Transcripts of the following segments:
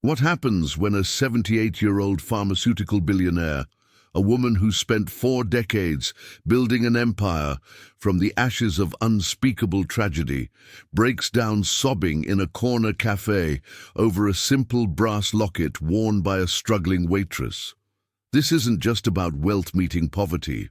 What happens when a 78-year-old pharmaceutical billionaire, a woman who spent 4 decades building an empire from the ashes of unspeakable tragedy, breaks down sobbing in a corner cafe over a simple brass locket worn by a struggling waitress? This isn't just about wealth meeting poverty.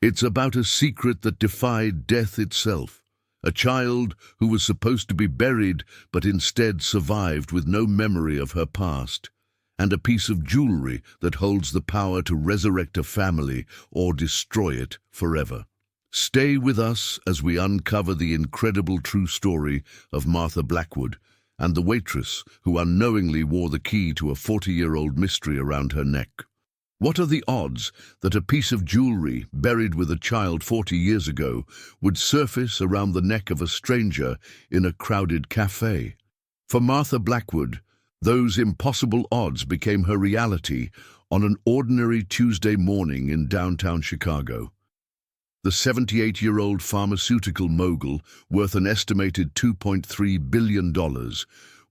It's about a secret that defied death itself. A child who was supposed to be buried but instead survived with no memory of her past, and a piece of jewelry that holds the power to resurrect a family or destroy it forever. Stay with us as we uncover the incredible true story of Martha Blackwood and the waitress who unknowingly wore the key to a 40-year-old mystery around her neck. What are the odds that a piece of jewelry buried with a child 40 years ago would surface around the neck of a stranger in a crowded cafe? For Martha Blackwood, those impossible odds became her reality on an ordinary Tuesday morning in downtown Chicago. The 78-year-old pharmaceutical mogul, worth an estimated $2.3 billion,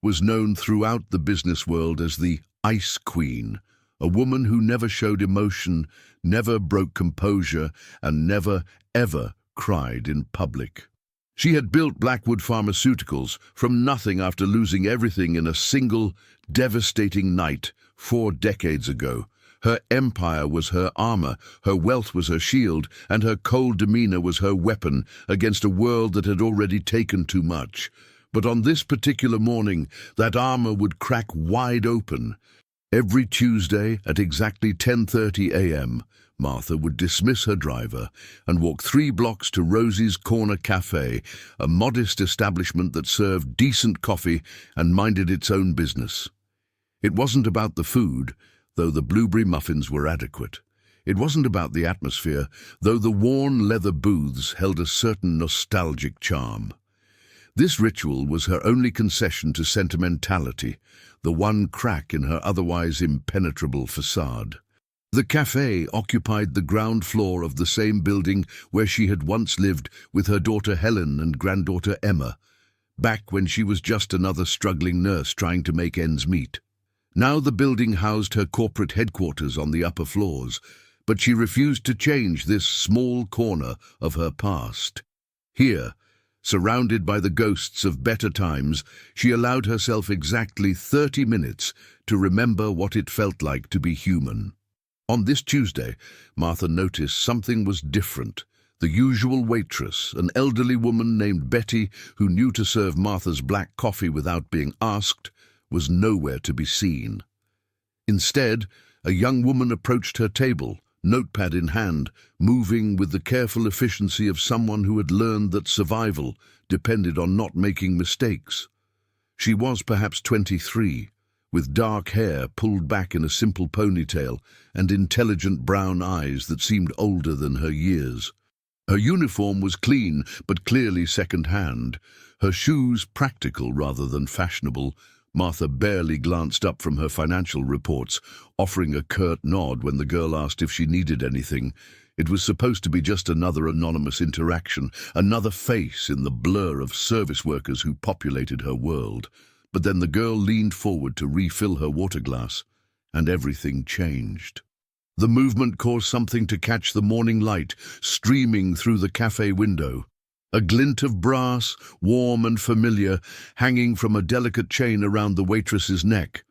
was known throughout the business world as the Ice Queen, a woman who never showed emotion, never broke composure, and never, ever cried in public. She had built Blackwood Pharmaceuticals from nothing after losing everything in a single, devastating night 4 decades ago. Her empire was her armor, her wealth was her shield, and her cold demeanor was her weapon against a world that had already taken too much. But on this particular morning, that armor would crack wide open. Every Tuesday at exactly 10:30 a.m., Martha would dismiss her driver and walk 3 blocks to Rosie's Corner Cafe, a modest establishment that served decent coffee and minded its own business. It wasn't about the food, though the blueberry muffins were adequate. It wasn't about the atmosphere, though the worn leather booths held a certain nostalgic charm. This ritual was her only concession to sentimentality, the one crack in her otherwise impenetrable facade. The cafe occupied the ground floor of the same building where she had once lived with her daughter Helen and granddaughter Emma, back when she was just another struggling nurse trying to make ends meet. Now the building housed her corporate headquarters on the upper floors, but she refused to change this small corner of her past. Here, surrounded by the ghosts of better times, she allowed herself exactly 30 minutes to remember what it felt like to be human. On this Tuesday, Martha noticed something was different. The usual waitress, an elderly woman named Betty who knew to serve Martha's black coffee without being asked, was nowhere to be seen. Instead, a young woman approached her table, notepad in hand, moving with the careful efficiency of someone who had learned that survival depended on not making mistakes. She was perhaps 23, with dark hair pulled back in a simple ponytail and intelligent brown eyes that seemed older than her years. Her uniform was clean but clearly second-hand, her shoes practical rather than fashionable. Martha barely glanced up from her financial reports, offering a curt nod when the girl asked if she needed anything. It was supposed to be just another anonymous interaction, another face in the blur of service workers who populated her world. But then the girl leaned forward to refill her water glass, and everything changed. The movement caused something to catch the morning light streaming through the cafe window. A glint of brass, warm and familiar, hanging from a delicate chain around the waitress's neck.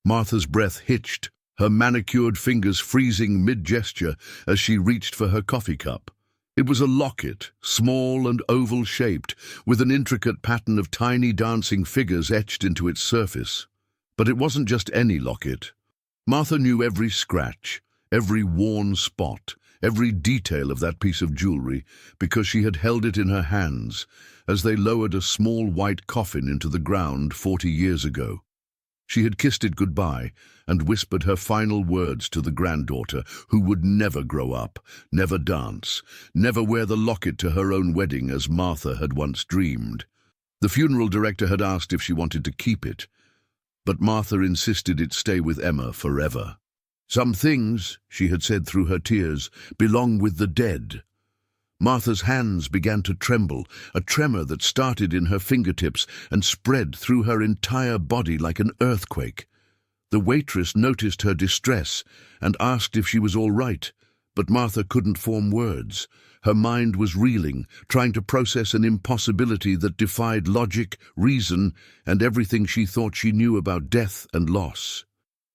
Martha's breath hitched, her manicured fingers freezing mid-gesture as she reached for her coffee cup. It was a locket, small and oval-shaped, with an intricate pattern of tiny dancing figures etched into its surface. But it wasn't just any locket. Martha knew every scratch, every worn spot, every detail of that piece of jewelry, because she had held it in her hands as they lowered a small white coffin into the ground 40 years ago. She had kissed it goodbye and whispered her final words to the granddaughter who would never grow up, never dance, never wear the locket to her own wedding as Martha had once dreamed. The funeral director had asked if she wanted to keep it, but Martha insisted it stay with Emma forever. "Some things," she had said through her tears, "belong with the dead." Martha's hands began to tremble, a tremor that started in her fingertips and spread through her entire body like an earthquake. The waitress noticed her distress and asked if she was all right, but Martha couldn't form words. Her mind was reeling, trying to process an impossibility that defied logic, reason, and everything she thought she knew about death and loss.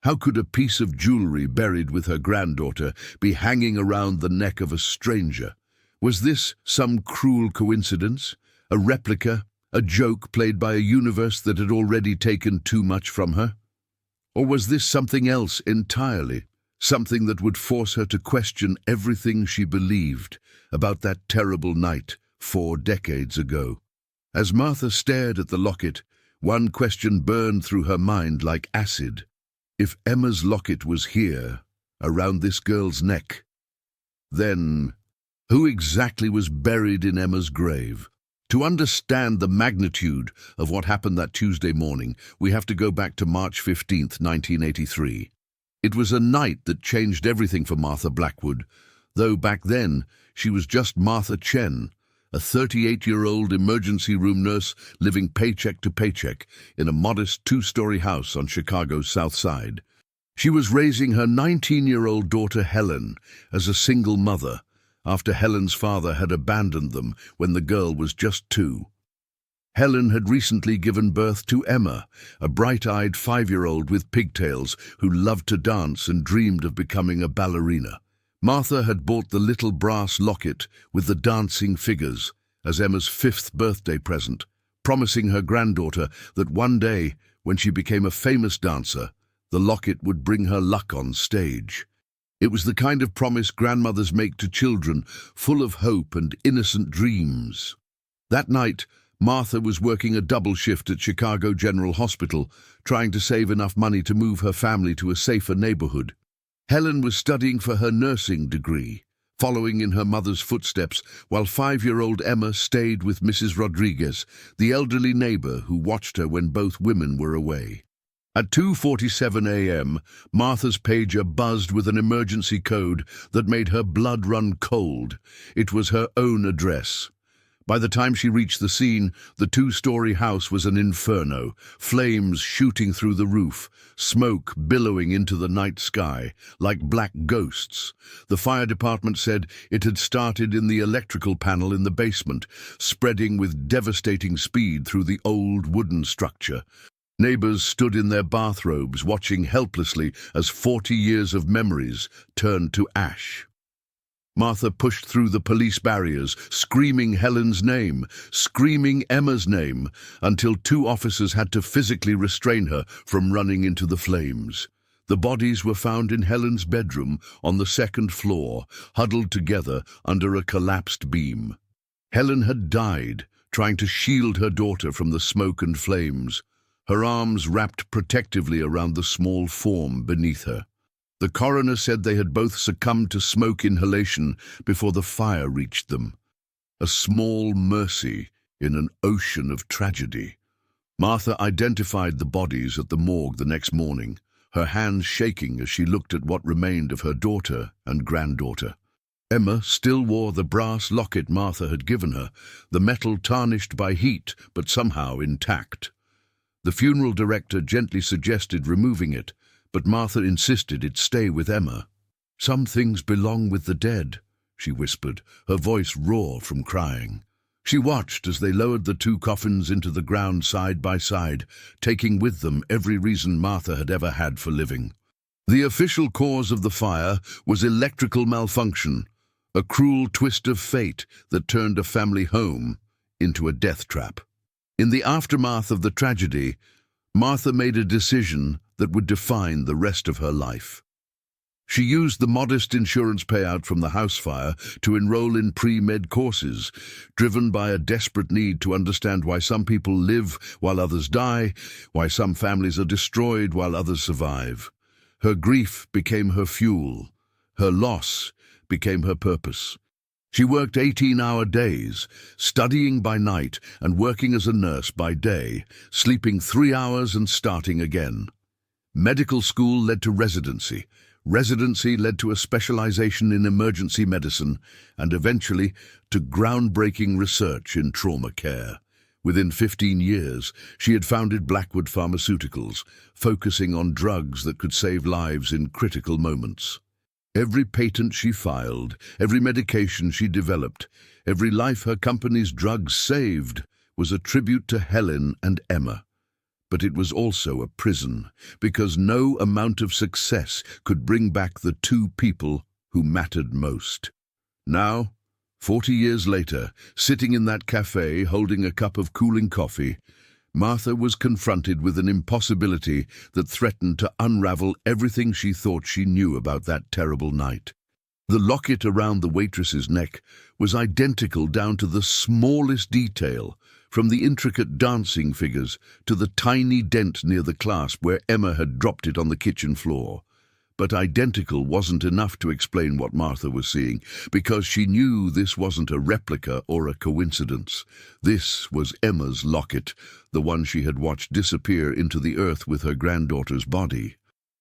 How could a piece of jewelry buried with her granddaughter be hanging around the neck of a stranger? Was this some cruel coincidence? A replica? A joke played by a universe that had already taken too much from her? Or was this something else entirely? Something that would force her to question everything she believed about that terrible night 4 decades ago. As Martha stared at the locket, one question burned through her mind like acid. If Emma's locket was here, around this girl's neck, then who exactly was buried in Emma's grave? To understand the magnitude of what happened that Tuesday morning, we have to go back to March 15th, 1983. It was a night that changed everything for Martha Blackwood, though back then she was just Martha Chen, a 38-year-old emergency room nurse living paycheck to paycheck in a modest 2-story house on Chicago's South Side. She was raising her 19-year-old daughter Helen as a single mother after Helen's father had abandoned them when the girl was just 2. Helen had recently given birth to Emma, a bright-eyed 5-year-old with pigtails who loved to dance and dreamed of becoming a ballerina. Martha had bought the little brass locket with the dancing figures as Emma's 5th birthday present, promising her granddaughter that one day, when she became a famous dancer, the locket would bring her luck on stage. It was the kind of promise grandmothers make to children, full of hope and innocent dreams. That night, Martha was working a double shift at Chicago General Hospital, trying to save enough money to move her family to a safer neighborhood. Helen was studying for her nursing degree, following in her mother's footsteps, while 5-year-old Emma stayed with Mrs. Rodriguez, the elderly neighbor who watched her when both women were away. At 2:47 a.m., Martha's pager buzzed with an emergency code that made her blood run cold. It was her own address. By the time she reached the scene, the 2-story house was an inferno, flames shooting through the roof, smoke billowing into the night sky, like black ghosts. The fire department said it had started in the electrical panel in the basement, spreading with devastating speed through the old wooden structure. Neighbors stood in their bathrobes, watching helplessly as 40 years of memories turned to ash. Martha pushed through the police barriers, screaming Helen's name, screaming Emma's name, until 2 officers had to physically restrain her from running into the flames. The bodies were found in Helen's bedroom on the 2nd floor, huddled together under a collapsed beam. Helen had died, trying to shield her daughter from the smoke and flames, her arms wrapped protectively around the small form beneath her. The coroner said they had both succumbed to smoke inhalation before the fire reached them. A small mercy in an ocean of tragedy. Martha identified the bodies at the morgue the next morning, her hands shaking as she looked at what remained of her daughter and granddaughter. Emma still wore the brass locket Martha had given her, the metal tarnished by heat but somehow intact. The funeral director gently suggested removing it, but Martha insisted it stay with Emma. "Some things belong with the dead," she whispered, her voice raw from crying. She watched as they lowered the 2 coffins into the ground side by side, taking with them every reason Martha had ever had for living. The official cause of the fire was electrical malfunction, a cruel twist of fate that turned a family home into a death trap. In the aftermath of the tragedy, Martha made a decision that would define the rest of her life. She used the modest insurance payout from the house fire to enroll in pre-med courses, driven by a desperate need to understand why some people live while others die, why some families are destroyed while others survive. Her grief became her fuel. Her loss became her purpose. She worked 18-hour days, studying by night and working as a nurse by day, sleeping 3 hours and starting again. Medical school led to residency. Residency led to a specialization in emergency medicine and eventually to groundbreaking research in trauma care. Within 15 years, she had founded Blackwood Pharmaceuticals, focusing on drugs that could save lives in critical moments. Every patent she filed, every medication she developed, every life her company's drugs saved was a tribute to Helen and Emma. But it was also a prison, because no amount of success could bring back the two people who mattered most. Now, 40 years later, sitting in that cafe holding a cup of cooling coffee, Martha was confronted with an impossibility that threatened to unravel everything she thought she knew about that terrible night. The locket around the waitress's neck was identical down to the smallest detail, from the intricate dancing figures to the tiny dent near the clasp where Emma had dropped it on the kitchen floor. But identical wasn't enough to explain what Martha was seeing, because she knew this wasn't a replica or a coincidence. This was Emma's locket, the one she had watched disappear into the earth with her granddaughter's body.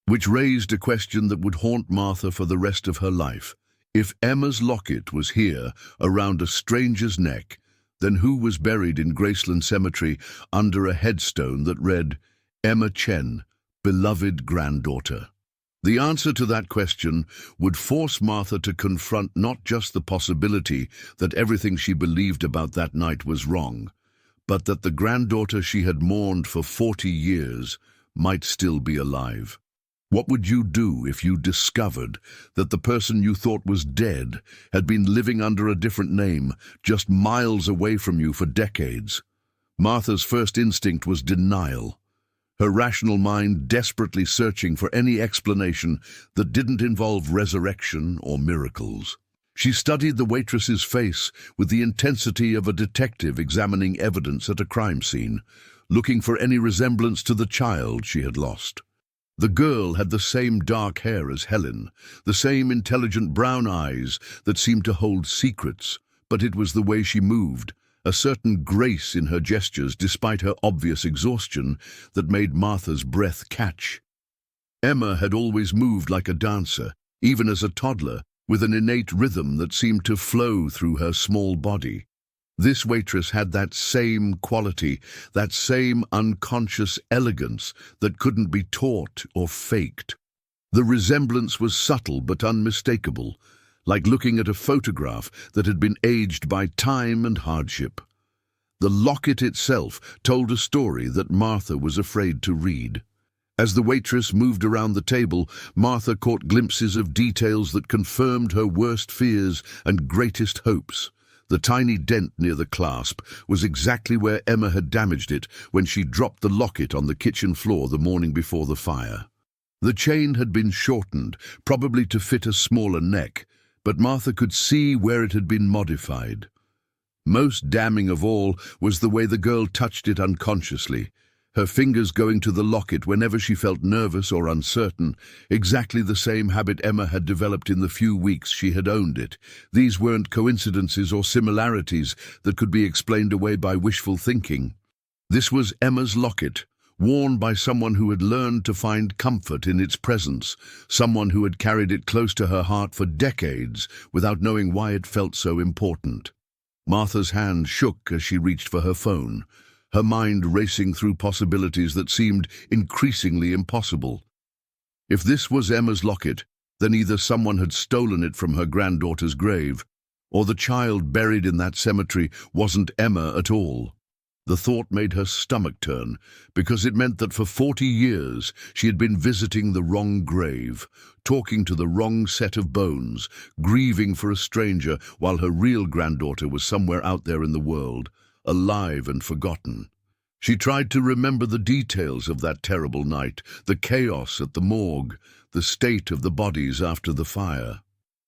Which raised a question that would haunt Martha for the rest of her life. If Emma's locket was here, around a stranger's neck, then who was buried in Graceland Cemetery under a headstone that read, "Emma Chen, beloved granddaughter"? The answer to that question would force Martha to confront not just the possibility that everything she believed about that night was wrong, but that the granddaughter she had mourned for 40 years might still be alive. What would you do if you discovered that the person you thought was dead had been living under a different name, just miles away from you for decades? Martha's first instinct was denial, her rational mind desperately searching for any explanation that didn't involve resurrection or miracles. She studied the waitress's face with the intensity of a detective examining evidence at a crime scene, looking for any resemblance to the child she had lost. The girl had the same dark hair as Helen, the same intelligent brown eyes that seemed to hold secrets, but it was the way she moved, a certain grace in her gestures despite her obvious exhaustion, that made Martha's breath catch. Emma had always moved like a dancer, even as a toddler, with an innate rhythm that seemed to flow through her small body. This waitress had that same quality, that same unconscious elegance that couldn't be taught or faked. The resemblance was subtle but unmistakable, like looking at a photograph that had been aged by time and hardship. The locket itself told a story that Martha was afraid to read. As the waitress moved around the table, Martha caught glimpses of details that confirmed her worst fears and greatest hopes. The tiny dent near the clasp was exactly where Emma had damaged it when she dropped the locket on the kitchen floor the morning before the fire. The chain had been shortened, probably to fit a smaller neck, but Martha could see where it had been modified. Most damning of all was the way the girl touched it unconsciously, her fingers going to the locket whenever she felt nervous or uncertain, exactly the same habit Emma had developed in the few weeks she had owned it. These weren't coincidences or similarities that could be explained away by wishful thinking. This was Emma's locket, worn by someone who had learned to find comfort in its presence, someone who had carried it close to her heart for decades without knowing why it felt so important. Martha's hand shook as she reached for her phone, her mind racing through possibilities that seemed increasingly impossible. If this was Emma's locket, then either someone had stolen it from her granddaughter's grave, or the child buried in that cemetery wasn't Emma at all. The thought made her stomach turn, because it meant that for 40 years she had been visiting the wrong grave, talking to the wrong set of bones, grieving for a stranger while her real granddaughter was somewhere out there in the world, alive and forgotten. She tried to remember the details of that terrible night, the chaos at the morgue, the state of the bodies after the fire.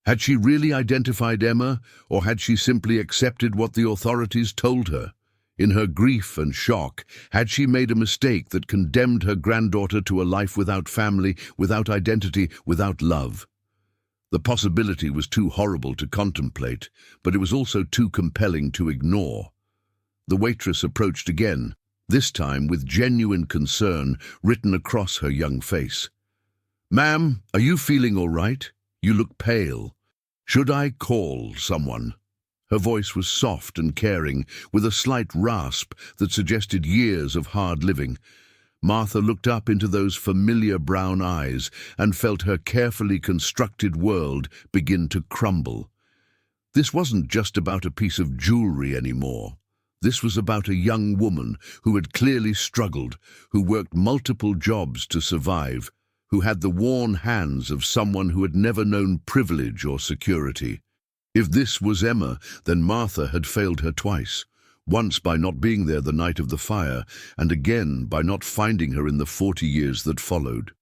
Had she really identified Emma, or had she simply accepted what the authorities told her? In her grief and shock, had she made a mistake that condemned her granddaughter to a life without family, without identity, without love? The possibility was too horrible to contemplate, but it was also too compelling to ignore. The waitress approached again, this time with genuine concern written across her young face. "Ma'am, are you feeling all right? You look pale. Should I call someone?" Her voice was soft and caring, with a slight rasp that suggested years of hard living. Martha looked up into those familiar brown eyes and felt her carefully constructed world begin to crumble. This wasn't just about a piece of jewelry anymore. This was about a young woman who had clearly struggled, who worked multiple jobs to survive, who had the worn hands of someone who had never known privilege or security. If this was Emma, then Martha had failed her twice. Once by not being there the night of the fire, and again by not finding her in the 40 years that followed.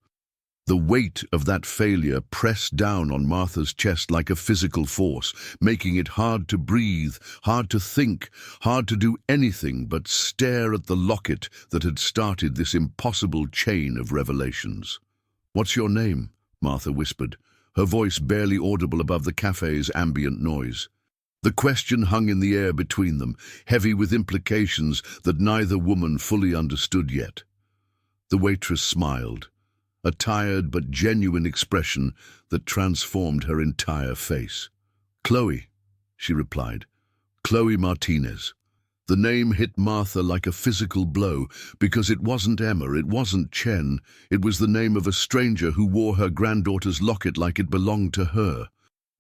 The weight of that failure pressed down on Martha's chest like a physical force, making it hard to breathe, hard to think, hard to do anything but stare at the locket that had started this impossible chain of revelations. "What's your name?" Martha whispered, her voice barely audible above the cafe's ambient noise. The question hung in the air between them, heavy with implications that neither woman fully understood yet. The waitress smiled, a tired but genuine expression that transformed her entire face. "Chloe," she replied. "Chloe Martinez." The name hit Martha like a physical blow, because it wasn't Emma, it wasn't Chen, it was the name of a stranger who wore her granddaughter's locket like it belonged to her.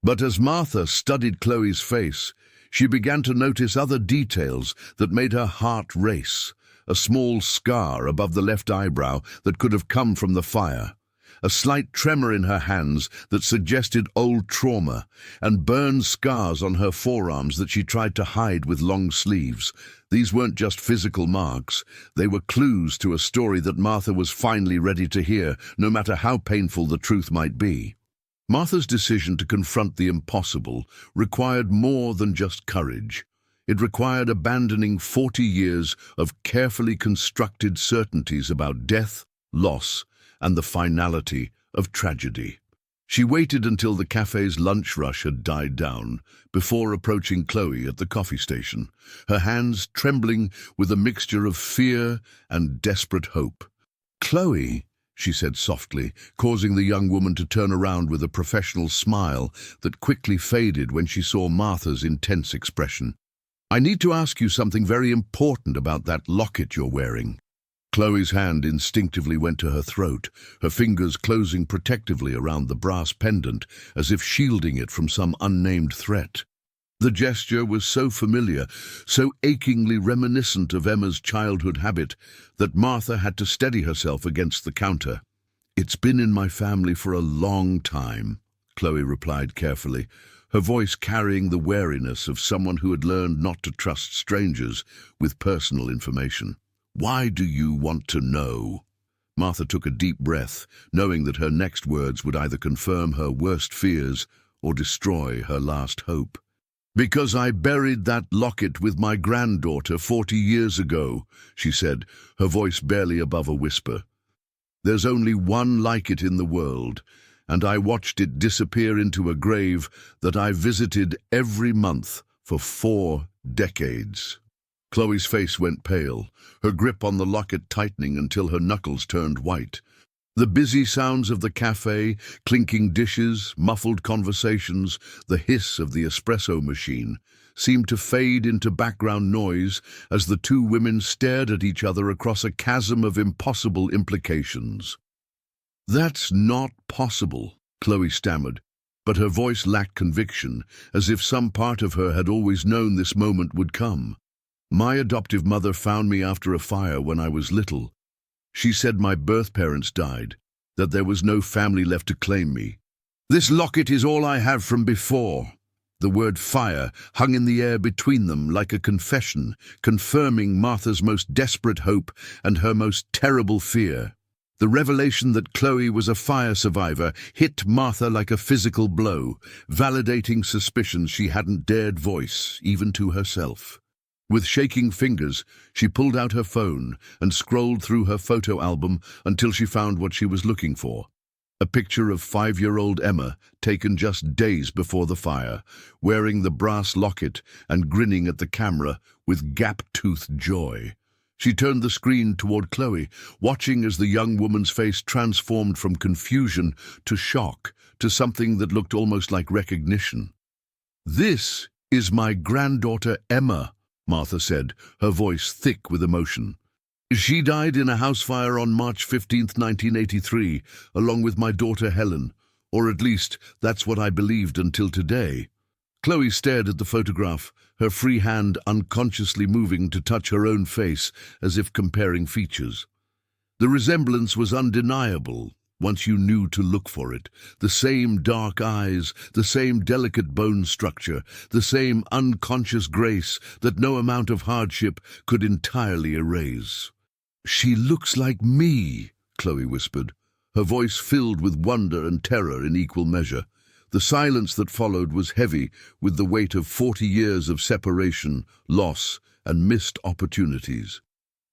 But as Martha studied Chloe's face, she began to notice other details that made her heart race. A small scar above the left eyebrow that could have come from the fire, a slight tremor in her hands that suggested old trauma, and burned scars on her forearms that she tried to hide with long sleeves. These weren't just physical marks, they were clues to a story that Martha was finally ready to hear, no matter how painful the truth might be. Martha's decision to confront the impossible required more than just courage. It required abandoning 40 years of carefully constructed certainties about death, loss, and the finality of tragedy. She waited until the cafe's lunch rush had died down before approaching Chloe at the coffee station, her hands trembling with a mixture of fear and desperate hope. "Chloe," she said softly, causing the young woman to turn around with a professional smile that quickly faded when she saw Martha's intense expression. "I need to ask you something very important about that locket you're wearing." Chloe's hand instinctively went to her throat, her fingers closing protectively around the brass pendant, as if shielding it from some unnamed threat. The gesture was so familiar, so achingly reminiscent of Emma's childhood habit, that Martha had to steady herself against the counter. "It's been in my family for a long time," Chloe replied carefully, her voice carrying the wariness of someone who had learned not to trust strangers with personal information. "Why do you want to know?" Martha took a deep breath, knowing that her next words would either confirm her worst fears or destroy her last hope. "Because I buried that locket with my granddaughter 40 years ago," she said, her voice barely above a whisper. "There's only one like it in the world, and I watched it disappear into a grave that I visited every month for 4 decades. Chloe's face went pale, her grip on the locket tightening until her knuckles turned white. The busy sounds of the cafe, clinking dishes, muffled conversations, the hiss of the espresso machine, seemed to fade into background noise as the two women stared at each other across a chasm of impossible implications. "That's not possible," Chloe stammered, but her voice lacked conviction, as if some part of her had always known this moment would come. "My adoptive mother found me after a fire when I was little. She said my birth parents died, that there was no family left to claim me. This locket is all I have from before." The word fire hung in the air between them like a confession, confirming Martha's most desperate hope and her most terrible fear. The revelation that Chloe was a fire survivor hit Martha like a physical blow, validating suspicions she hadn't dared voice, even to herself. With shaking fingers, she pulled out her phone and scrolled through her photo album until she found what she was looking for. A picture of 5-year-old Emma, taken just days before the fire, wearing the brass locket and grinning at the camera with gap-toothed joy. She turned the screen toward Chloe, watching as the young woman's face transformed from confusion to shock, to something that looked almost like recognition. "This "Is my granddaughter Emma," Martha said, her voice thick with emotion. "She died in a house fire on March 15th, 1983, along with my daughter Helen, or at least that's what I believed until today." Chloe stared at the photograph, her free hand unconsciously moving to touch her own face as if comparing features. The resemblance was undeniable once you knew to look for it. The same dark eyes, the same delicate bone structure, the same unconscious grace that no amount of hardship could entirely erase. "She looks like me," Chloe whispered, her voice filled with wonder and terror in equal measure. The silence that followed was heavy with the weight of 40 years of separation, loss, and missed opportunities.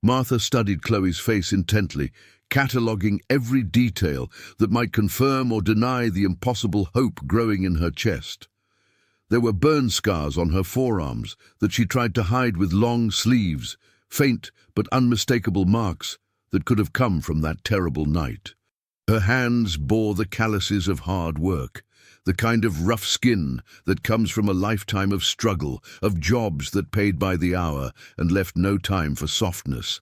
Martha studied Chloe's face intently, cataloguing every detail that might confirm or deny the impossible hope growing in her chest. There were burn scars on her forearms that she tried to hide with long sleeves, faint but unmistakable marks that could have come from that terrible night. Her hands bore the calluses of hard work, the kind of rough skin that comes from a lifetime of struggle, of jobs that paid by the hour and left no time for softness.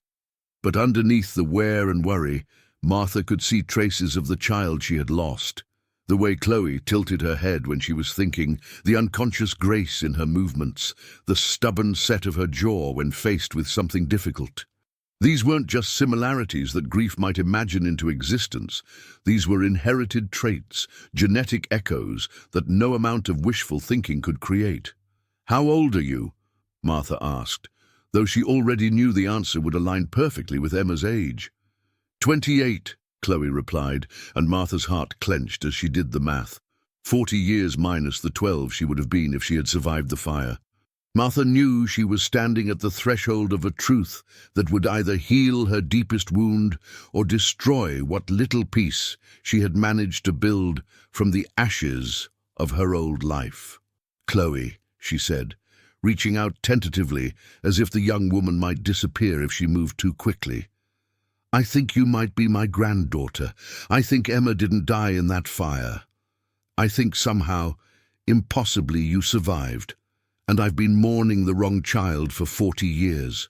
But underneath the wear and worry, Martha could see traces of the child she had lost. The way Chloe tilted her head when she was thinking, the unconscious grace in her movements, the stubborn set of her jaw when faced with something difficult. These weren't just similarities that grief might imagine into existence. These were inherited traits, genetic echoes that no amount of wishful thinking could create. "How old are you?" Martha asked, though she already knew the answer would align perfectly with Emma's age. 28, Chloe replied, and Martha's heart clenched as she did the math. 40 years minus the 12 she would have been if she had survived the fire. Martha knew she was standing at the threshold of a truth that would either heal her deepest wound or destroy what little peace she had managed to build from the ashes of her old life. "Chloe," she said, reaching out tentatively as if the young woman might disappear if she moved too quickly. "I think you might be my granddaughter. I think Emma didn't die in that fire. I think somehow, impossibly, you survived. And I've been mourning the wrong child for 40 years.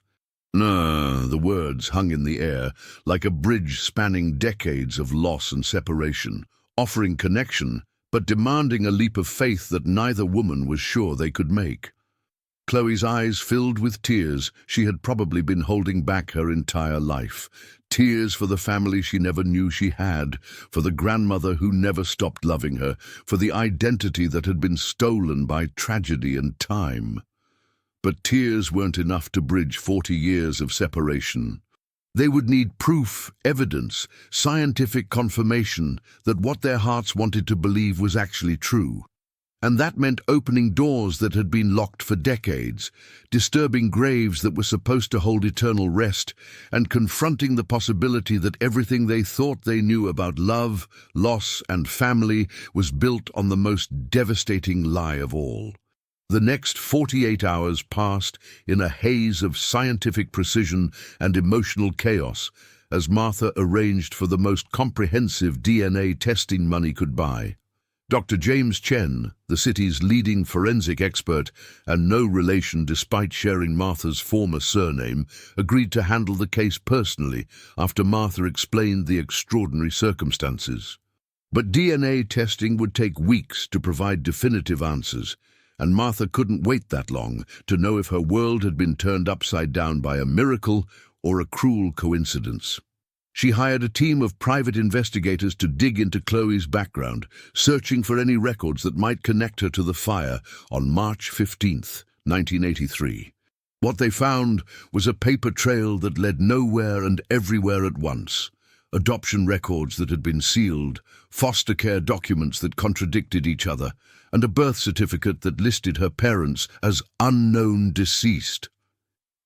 No, the words hung in the air, like a bridge spanning decades of loss and separation, offering connection, but demanding a leap of faith that neither woman was sure they could make. Chloe's eyes filled with tears she had probably been holding back her entire life. Tears for the family she never knew she had, for the grandmother who never stopped loving her, for the identity that had been stolen by tragedy and time. But tears weren't enough to bridge 40 years of separation. They would need proof, evidence, scientific confirmation that what their hearts wanted to believe was actually true. And that meant opening doors that had been locked for decades, disturbing graves that were supposed to hold eternal rest, and confronting the possibility that everything they thought they knew about love, loss, and family was built on the most devastating lie of all. The next 48 hours passed in a haze of scientific precision and emotional chaos as Martha arranged for the most comprehensive DNA testing money could buy. Dr. James Chen, the city's leading forensic expert and no relation despite sharing Martha's former surname, agreed to handle the case personally after Martha explained the extraordinary circumstances. But DNA testing would take weeks to provide definitive answers, and Martha couldn't wait that long to know if her world had been turned upside down by a miracle or a cruel coincidence. She hired a team of private investigators to dig into Chloe's background, searching for any records that might connect her to the fire on March 15th, 1983. What they found was a paper trail that led nowhere and everywhere at once. Adoption records that had been sealed, foster care documents that contradicted each other, and a birth certificate that listed her parents as unknown deceased.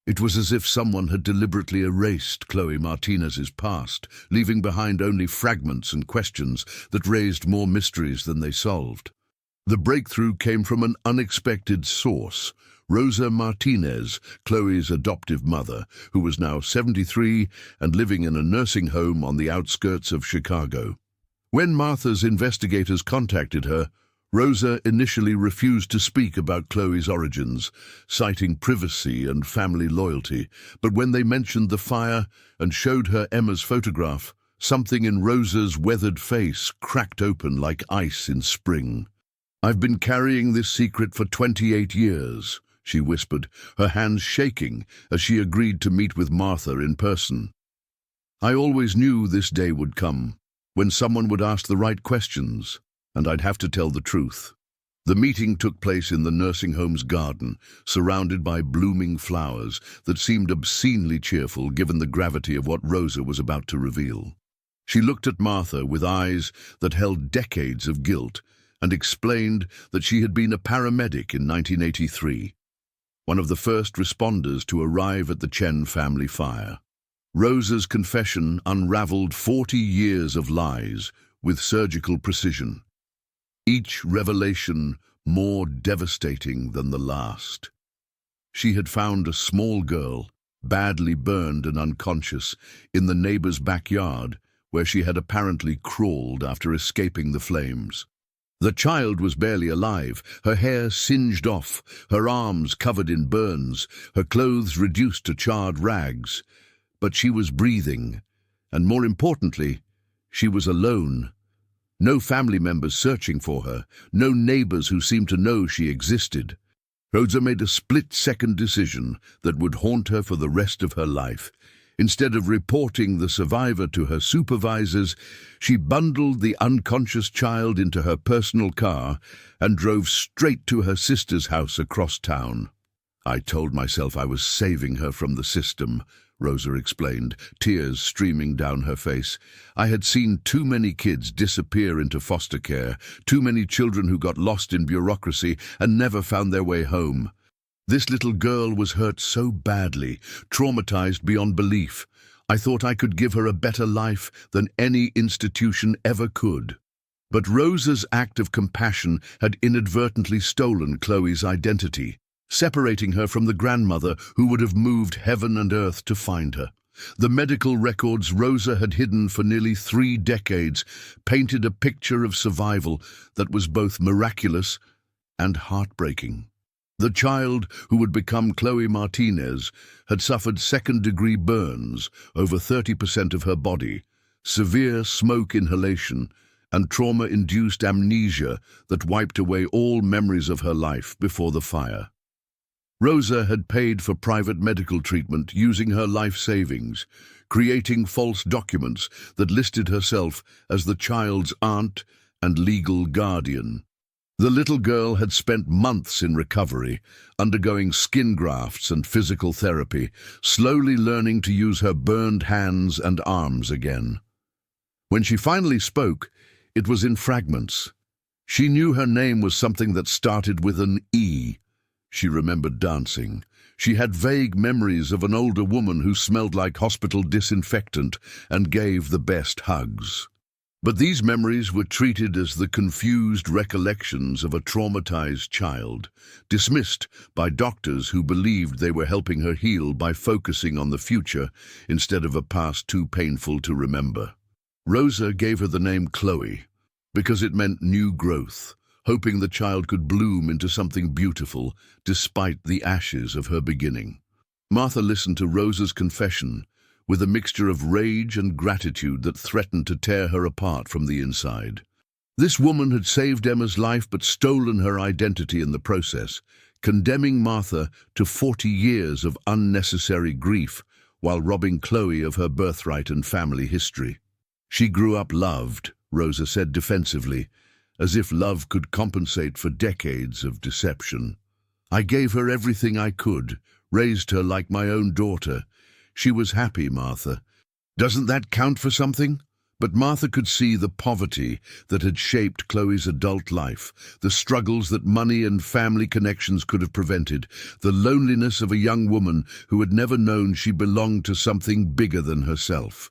It was as if someone had deliberately erased Chloe Martinez's past, leaving behind only fragments and questions that raised more mysteries than they solved. The breakthrough came from an unexpected source, Rosa Martinez, Chloe's adoptive mother, who was now 73 and living in a nursing home on the outskirts of Chicago. When Martha's investigators contacted her, Rosa initially refused to speak about Chloe's origins, citing privacy and family loyalty, but when they mentioned the fire and showed her Emma's photograph, something in Rosa's weathered face cracked open like ice in spring. "I've been carrying this secret for 28 years, she whispered, her hands shaking as she agreed to meet with Martha in person. "I always knew this day would come, when someone would ask the right questions, and I'd have to tell the truth." The meeting took place in the nursing home's garden, surrounded by blooming flowers that seemed obscenely cheerful given the gravity of what Rosa was about to reveal. She looked at Martha with eyes that held decades of guilt and explained that she had been a paramedic in 1983, one of the first responders to arrive at the Chen family fire. Rosa's confession unraveled 40 years of lies with surgical precision, each revelation more devastating than the last. She had found a small girl, badly burned and unconscious, in the neighbor's backyard, where she had apparently crawled after escaping the flames. The child was barely alive, her hair singed off, her arms covered in burns, her clothes reduced to charred rags. But she was breathing, and more importantly, she was alone. No family members searching for her, no neighbors who seemed to know she existed. Rosa made a split-second decision that would haunt her for the rest of her life. Instead of reporting the survivor to her supervisors, she bundled the unconscious child into her personal car and drove straight to her sister's house across town. "I told myself I was saving her from the system," Rosa explained, tears streaming down her face. "I had seen too many kids disappear into foster care, too many children who got lost in bureaucracy and never found their way home. This little girl was hurt so badly, traumatized beyond belief. I thought I could give her a better life than any institution ever could." But Rosa's act of compassion had inadvertently stolen Chloe's identity, separating her from the grandmother who would have moved heaven and earth to find her. The medical records Rosa had hidden for nearly 3 decades painted a picture of survival that was both miraculous and heartbreaking. The child, who would become Chloe Martinez, had suffered second-degree burns over 30% of her body, severe smoke inhalation, and trauma-induced amnesia that wiped away all memories of her life before the fire. Rosa had paid for private medical treatment using her life savings, creating false documents that listed herself as the child's aunt and legal guardian. The little girl had spent months in recovery, undergoing skin grafts and physical therapy, slowly learning to use her burned hands and arms again. When she finally spoke, it was in fragments. She knew her name was something that started with an E. She remembered dancing. She had vague memories of an older woman who smelled like hospital disinfectant and gave the best hugs. But these memories were treated as the confused recollections of a traumatized child, dismissed by doctors who believed they were helping her heal by focusing on the future instead of a past too painful to remember. Rosa gave her the name Chloe because it meant new growth, hoping the child could bloom into something beautiful despite the ashes of her beginning. Martha listened to Rosa's confession with a mixture of rage and gratitude that threatened to tear her apart from the inside. This woman had saved Emma's life but stolen her identity in the process, condemning Martha to 40 years of unnecessary grief while robbing Chloe of her birthright and family history. "She grew up loved," Rosa said defensively, as if love could compensate for decades of deception. "I gave her everything I could, raised her like my own daughter. She was happy, Martha. Doesn't that count for something?" But Martha could see the poverty that had shaped Chloe's adult life, the struggles that money and family connections could have prevented, the loneliness of a young woman who had never known she belonged to something bigger than herself.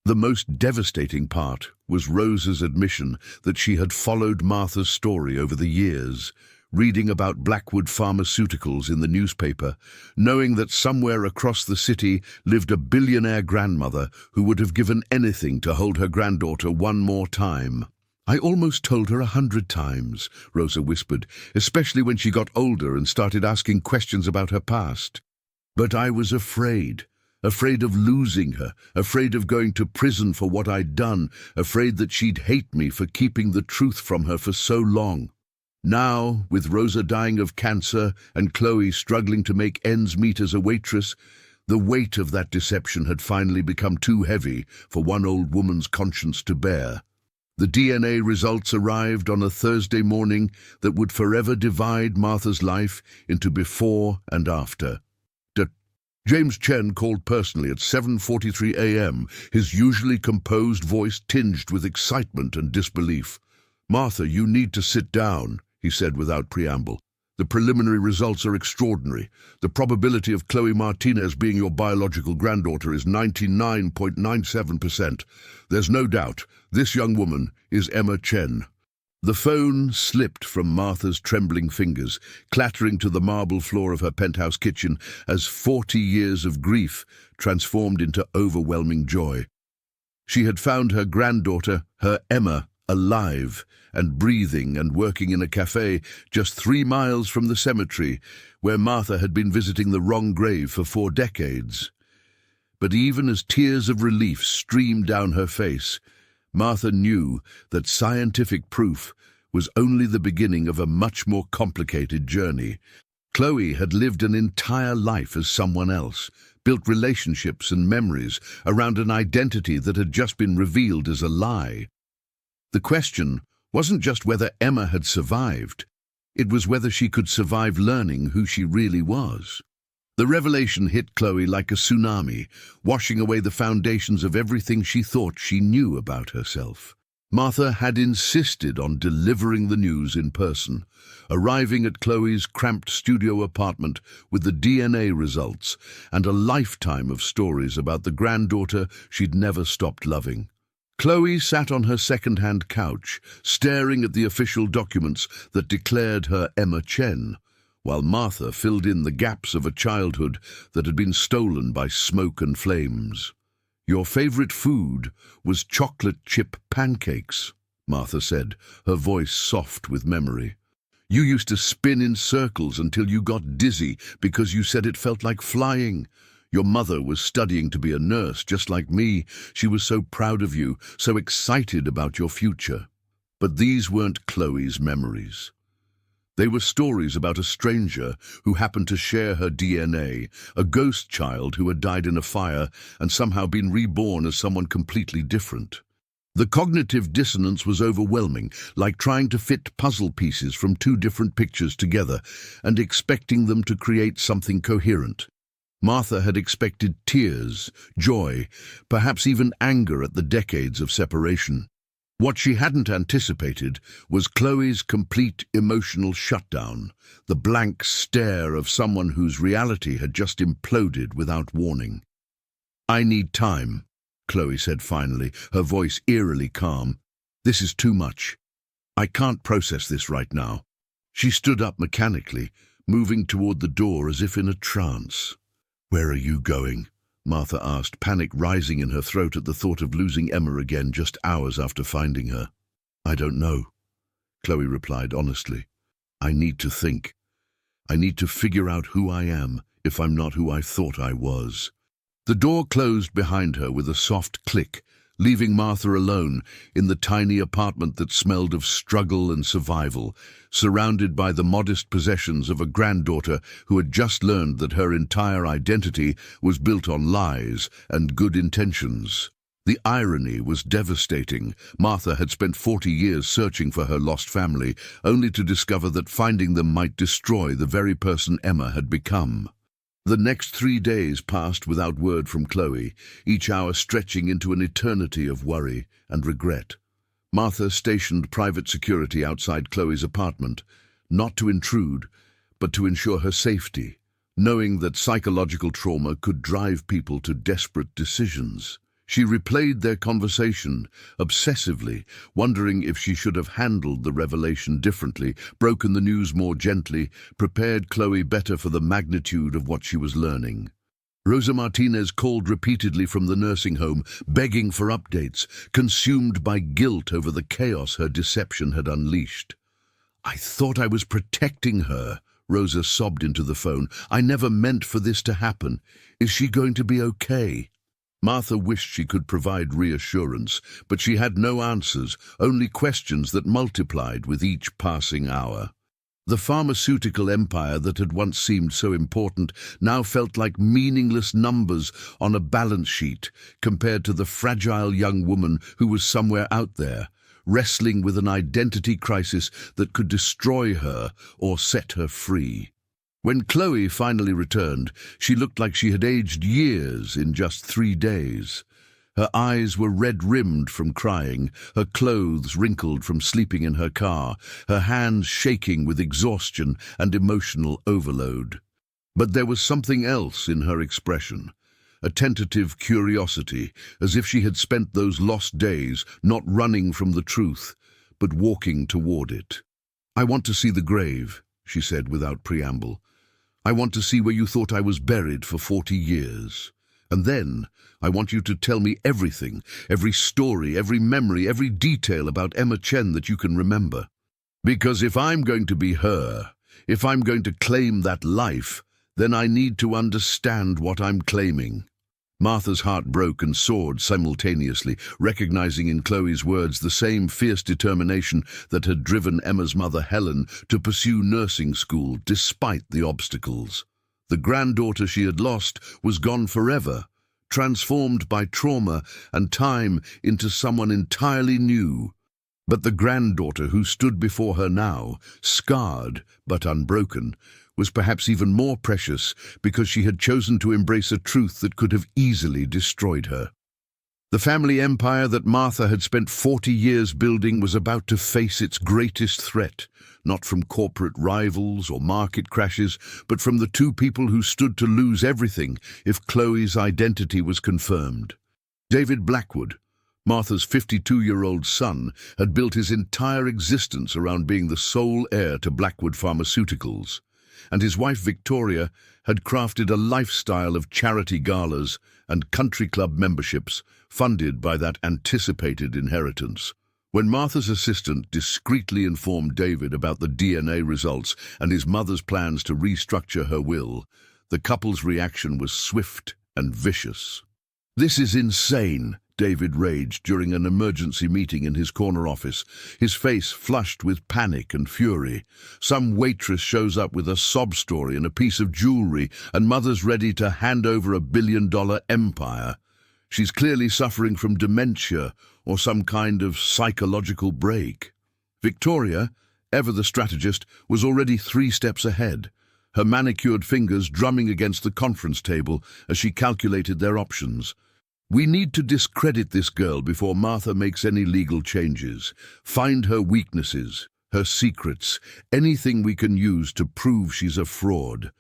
The most devastating part was Rosa's admission that she had followed Martha's story over the years, reading about Blackwood Pharmaceuticals in the newspaper, knowing that somewhere across the city lived a billionaire grandmother who would have given anything to hold her granddaughter one more time. I almost told her 100 times, Rosa whispered, especially when she got older and started asking questions about her past. But I was afraid of losing her, afraid of going to prison for what I'd done, afraid that she'd hate me for keeping the truth from her for so long. Now, with Rosa dying of cancer and Chloe struggling to make ends meet as a waitress, the weight of that deception had finally become too heavy for one old woman's conscience to bear. The DNA results arrived on a Thursday morning that would forever divide Martha's life into before and after. James Chen called personally at 7:43 a.m., his usually composed voice tinged with excitement and disbelief. "Martha, you need to sit down," he said without preamble. "The preliminary results are extraordinary. The probability of Chloe Martinez being your biological granddaughter is 99.97%. There's no doubt this young woman is Emma Chen." The phone slipped from Martha's trembling fingers, clattering to the marble floor of her penthouse kitchen as 40 years of grief transformed into overwhelming joy. She had found her granddaughter, her Emma, alive and breathing and working in a cafe just 3 miles from the cemetery where Martha had been visiting the wrong grave for 4 decades. But even as tears of relief streamed down her face, Martha knew that scientific proof was only the beginning of a much more complicated journey. Chloe had lived an entire life as someone else, built relationships and memories around an identity that had just been revealed as a lie. The question wasn't just whether Emma had survived, it was whether she could survive learning who she really was. The revelation hit Chloe like a tsunami, washing away the foundations of everything she thought she knew about herself. Martha had insisted on delivering the news in person, arriving at Chloe's cramped studio apartment with the DNA results and a lifetime of stories about the granddaughter she'd never stopped loving. Chloe sat on her second-hand couch, staring at the official documents that declared her Emma Chen, while Martha filled in the gaps of a childhood that had been stolen by smoke and flames. "Your favorite food was chocolate chip pancakes," Martha said, her voice soft with memory. "You used to spin in circles until you got dizzy because you said it felt like flying. Your mother was studying to be a nurse, just like me. She was so proud of you, so excited about your future." But these weren't Chloe's memories. They were stories about a stranger who happened to share her DNA, a ghost child who had died in a fire and somehow been reborn as someone completely different. The cognitive dissonance was overwhelming, like trying to fit puzzle pieces from 2 different pictures together and expecting them to create something coherent. Martha had expected tears, joy, perhaps even anger at the decades of separation. What she hadn't anticipated was Chloe's complete emotional shutdown, the blank stare of someone whose reality had just imploded without warning. "I need time," Chloe said finally, her voice eerily calm. "This is too much. I can't process this right now." She stood up mechanically, moving toward the door as if in a trance. "Where are you going?" Martha asked, panic rising in her throat at the thought of losing Emma again just hours after finding her. "I don't know," Chloe replied honestly. "I need to think. I need to figure out who I am if I'm not who I thought I was." The door closed behind her with a soft click, leaving Martha alone in the tiny apartment that smelled of struggle and survival, surrounded by the modest possessions of a granddaughter who had just learned that her entire identity was built on lies and good intentions. The irony was devastating. Martha had spent 40 years searching for her lost family, only to discover that finding them might destroy the very person Emma had become. The next 3 days passed without word from Chloe, each hour stretching into an eternity of worry and regret. Martha stationed private security outside Chloe's apartment, not to intrude, but to ensure her safety, knowing that psychological trauma could drive people to desperate decisions. She replayed their conversation, obsessively, wondering if she should have handled the revelation differently, broken the news more gently, prepared Chloe better for the magnitude of what she was learning. Rosa Martinez called repeatedly from the nursing home, begging for updates, consumed by guilt over the chaos her deception had unleashed. "I thought I was protecting her," Rosa sobbed into the phone. "I never meant for this to happen. Is she going to be okay?" Martha wished she could provide reassurance, but she had no answers, only questions that multiplied with each passing hour. The pharmaceutical empire that had once seemed so important now felt like meaningless numbers on a balance sheet compared to the fragile young woman who was somewhere out there, wrestling with an identity crisis that could destroy her or set her free. When Chloe finally returned, she looked like she had aged years in just 3 days. Her eyes were red-rimmed from crying, her clothes wrinkled from sleeping in her car, her hands shaking with exhaustion and emotional overload. But there was something else in her expression, a tentative curiosity, as if she had spent those lost days not running from the truth, but walking toward it. "I want to see the grave," she said without preamble. "I want to see where you thought I was buried for 40 years. And then I want you to tell me everything, every story, every memory, every detail about Emma Chen that you can remember. Because if I'm going to be her, if I'm going to claim that life, then I need to understand what I'm claiming." Martha's heart broke and soared simultaneously, recognizing in Chloe's words the same fierce determination that had driven Emma's mother Helen to pursue nursing school despite the obstacles. The granddaughter she had lost was gone forever, transformed by trauma and time into someone entirely new. But the granddaughter who stood before her now, scarred but unbroken, was perhaps even more precious because she had chosen to embrace a truth that could have easily destroyed her. The family empire that Martha had spent 40 years building was about to face its greatest threat, not from corporate rivals or market crashes, but from the two people who stood to lose everything if Chloe's identity was confirmed. David Blackwood, Martha's 52-year-old son, had built his entire existence around being the sole heir to Blackwood Pharmaceuticals, and his wife Victoria had crafted a lifestyle of charity galas and country club memberships funded by that anticipated inheritance. When Martha's assistant discreetly informed David about the DNA results and his mother's plans to restructure her will, the couple's reaction was swift and vicious. "This is insane," David raged during an emergency meeting in his corner office, his face flushed with panic and fury. Some waitress shows up with a sob story and a piece of jewelry, and Mother's ready to hand over a billion-dollar empire. She's clearly suffering from dementia or some kind of psychological break. Victoria, ever the strategist, was already 3 steps ahead, her manicured fingers drumming against the conference table as she calculated their options. "We need to discredit this girl before Martha makes any legal changes. Find her weaknesses, her secrets, anything we can use to prove she's a fraud."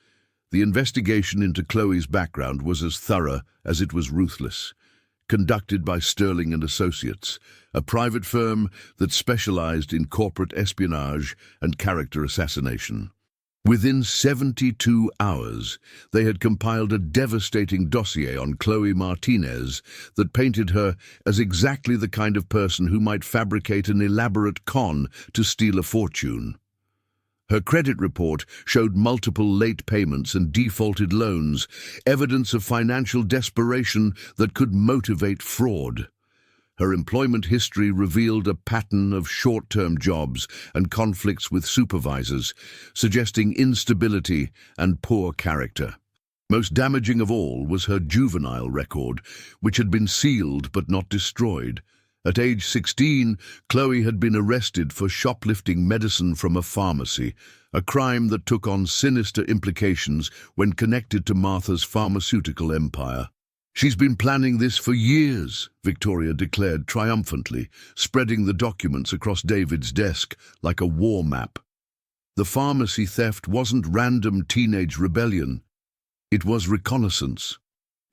The investigation into Chloe's background was as thorough as it was ruthless. Conducted by Sterling and Associates, a private firm that specialized in corporate espionage and character assassination. Within 72 hours, they had compiled a devastating dossier on Chloe Martinez that painted her as exactly the kind of person who might fabricate an elaborate con to steal a fortune. Her credit report showed multiple late payments and defaulted loans, evidence of financial desperation that could motivate fraud. Her employment history revealed a pattern of short-term jobs and conflicts with supervisors, suggesting instability and poor character. Most damaging of all was her juvenile record, which had been sealed but not destroyed. At age 16, Chloe had been arrested for shoplifting medicine from a pharmacy, a crime that took on sinister implications when connected to Martha's pharmaceutical empire. "She's been planning this for years," Victoria declared triumphantly, spreading the documents across David's desk like a war map. The pharmacy theft wasn't random teenage rebellion. It was reconnaissance.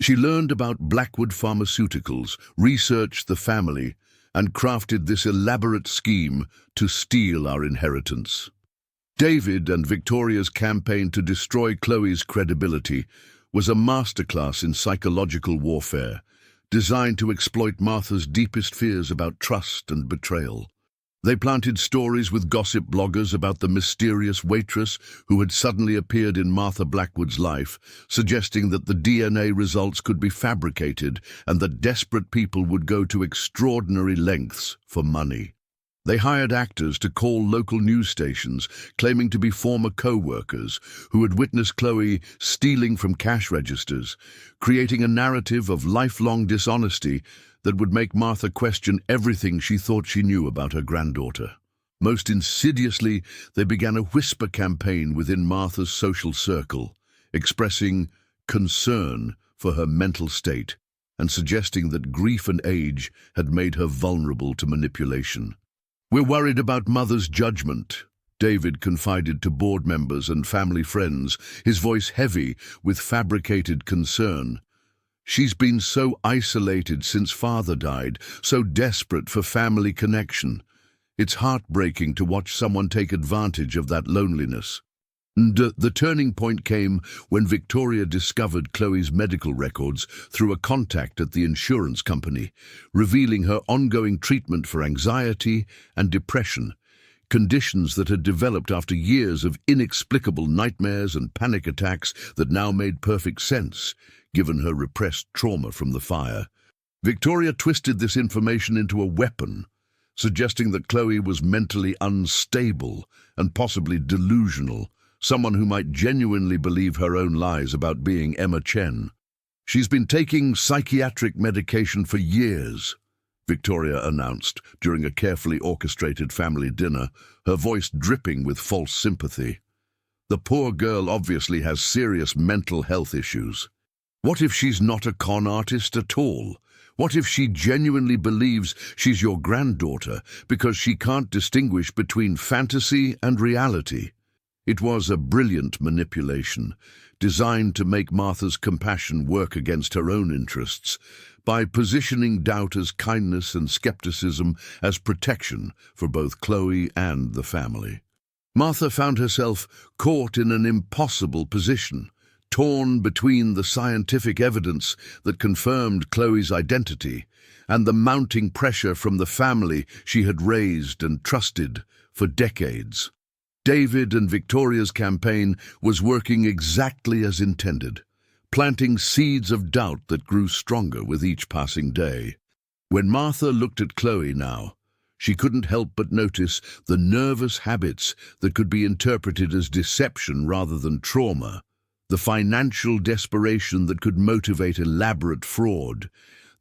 She learned about Blackwood Pharmaceuticals, researched the family, and crafted this elaborate scheme to steal our inheritance. David and Victoria's campaign to destroy Chloe's credibility was a masterclass in psychological warfare, designed to exploit Martha's deepest fears about trust and betrayal. They planted stories with gossip bloggers about the mysterious waitress who had suddenly appeared in Martha Blackwood's life, suggesting that the DNA results could be fabricated and that desperate people would go to extraordinary lengths for money. They hired actors to call local news stations, claiming to be former co-workers who had witnessed Chloe stealing from cash registers, creating a narrative of lifelong dishonesty that would make Martha question everything she thought she knew about her granddaughter. Most insidiously, they began a whisper campaign within Martha's social circle, expressing concern for her mental state and suggesting that grief and age had made her vulnerable to manipulation. "We're worried about Mother's judgment," David confided to board members and family friends, his voice heavy with fabricated concern. "She's been so isolated since Father died, so desperate for family connection. It's heartbreaking to watch someone take advantage of that loneliness." And the turning point came when Victoria discovered Chloe's medical records through a contact at the insurance company, revealing her ongoing treatment for anxiety and depression, conditions that had developed after years of inexplicable nightmares and panic attacks that now made perfect sense, given her repressed trauma from the fire. Victoria twisted this information into a weapon, suggesting that Chloe was mentally unstable and possibly delusional, someone who might genuinely believe her own lies about being Emma Chen. "She's been taking psychiatric medication for years," Victoria announced during a carefully orchestrated family dinner, her voice dripping with false sympathy. "The poor girl obviously has serious mental health issues. What if she's not a con artist at all? What if she genuinely believes she's your granddaughter because she can't distinguish between fantasy and reality?" It was a brilliant manipulation, designed to make Martha's compassion work against her own interests, by positioning doubt as kindness and skepticism as protection for both Chloe and the family. Martha found herself caught in an impossible position, torn between the scientific evidence that confirmed Chloe's identity and the mounting pressure from the family she had raised and trusted for decades. David and Victoria's campaign was working exactly as intended, planting seeds of doubt that grew stronger with each passing day. When Martha looked at Chloe now, she couldn't help but notice the nervous habits that could be interpreted as deception rather than trauma, the financial desperation that could motivate elaborate fraud,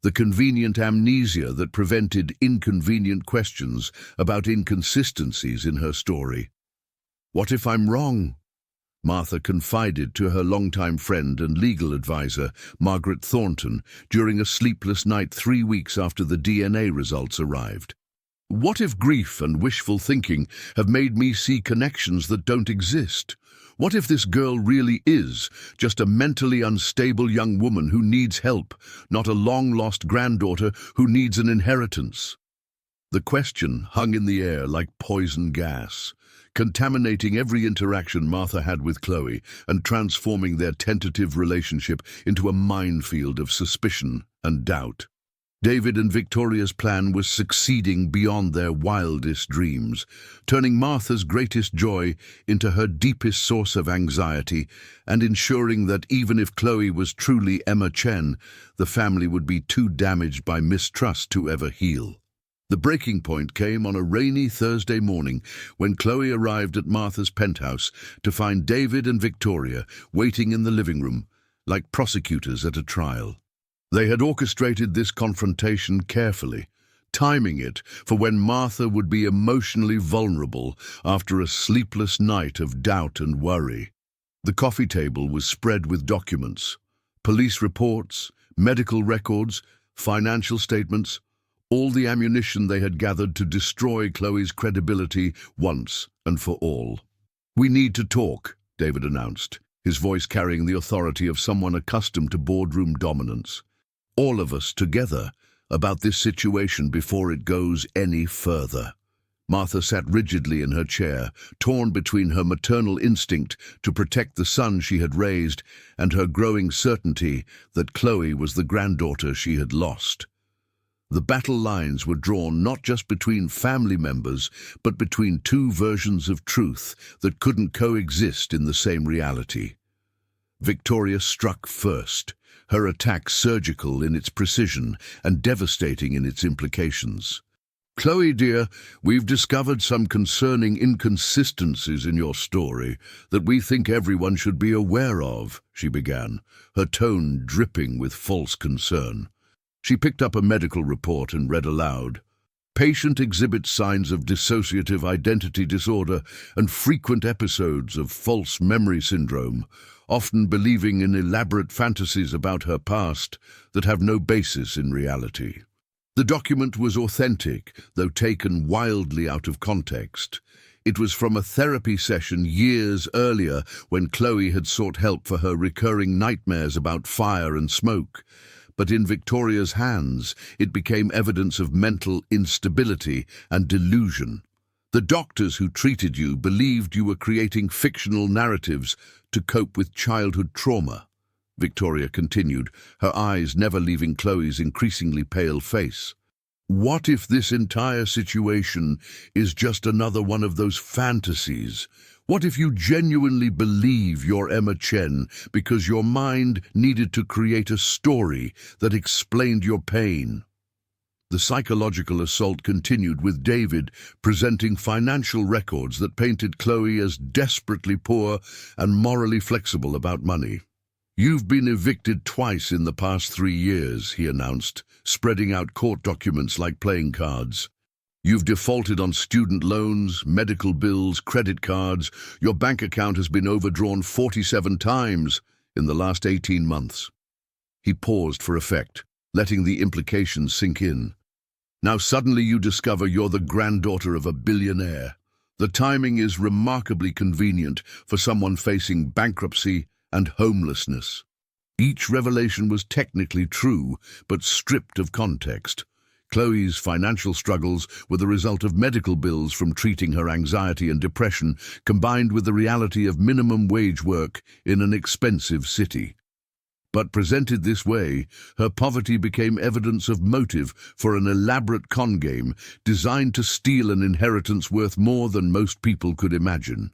the convenient amnesia that prevented inconvenient questions about inconsistencies in her story. "What if I'm wrong?" Martha confided to her longtime friend and legal advisor, Margaret Thornton, during a sleepless night 3 weeks after the DNA results arrived. "What if grief and wishful thinking have made me see connections that don't exist? What if this girl really is just a mentally unstable young woman who needs help, not a long-lost granddaughter who needs an inheritance?" The question hung in the air like poison gas, contaminating every interaction Martha had with Chloe and transforming their tentative relationship into a minefield of suspicion and doubt. David and Victoria's plan was succeeding beyond their wildest dreams, turning Martha's greatest joy into her deepest source of anxiety and ensuring that even if Chloe was truly Emma Chen, the family would be too damaged by mistrust to ever heal. The breaking point came on a rainy Thursday morning when Chloe arrived at Martha's penthouse to find David and Victoria waiting in the living room, like prosecutors at a trial. They had orchestrated this confrontation carefully, timing it for when Martha would be emotionally vulnerable after a sleepless night of doubt and worry. The coffee table was spread with documents, police reports, medical records, financial statements, all the ammunition they had gathered to destroy Chloe's credibility once and for all. "We need to talk," David announced, his voice carrying the authority of someone accustomed to boardroom dominance. "All of us together about this situation before it goes any further." Martha sat rigidly in her chair, torn between her maternal instinct to protect the son she had raised and her growing certainty that Chloe was the granddaughter she had lost. The battle lines were drawn not just between family members, but between two versions of truth that couldn't coexist in the same reality. Victoria struck first, her attack surgical in its precision and devastating in its implications. "Chloe, dear, we've discovered some concerning inconsistencies in your story that we think everyone should be aware of," she began, her tone dripping with false concern. She picked up a medical report and read aloud. "Patient exhibits signs of dissociative identity disorder and frequent episodes of false memory syndrome, often believing in elaborate fantasies about her past that have no basis in reality." The document was authentic, though taken wildly out of context. It was from a therapy session years earlier when Chloe had sought help for her recurring nightmares about fire and smoke. But in Victoria's hands, it became evidence of mental instability and delusion. "The doctors who treated you believed you were creating fictional narratives to cope with childhood trauma," Victoria continued, her eyes never leaving Chloe's increasingly pale face. "What if this entire situation is just another one of those fantasies? What if you genuinely believe you're Emma Chen because your mind needed to create a story that explained your pain?" The psychological assault continued, with David presenting financial records that painted Chloe as desperately poor and morally flexible about money. "You've been evicted twice in the past 3 years," he announced, spreading out court documents like playing cards. "You've defaulted on student loans, medical bills, credit cards. Your bank account has been overdrawn 47 times in the last 18 months. He paused for effect, letting the implications sink in. "Now suddenly you discover you're the granddaughter of a billionaire. The timing is remarkably convenient for someone facing bankruptcy and homelessness." Each revelation was technically true, but stripped of context. Chloe's financial struggles were the result of medical bills from treating her anxiety and depression, combined with the reality of minimum wage work in an expensive city. But presented this way, her poverty became evidence of motive for an elaborate con game designed to steal an inheritance worth more than most people could imagine.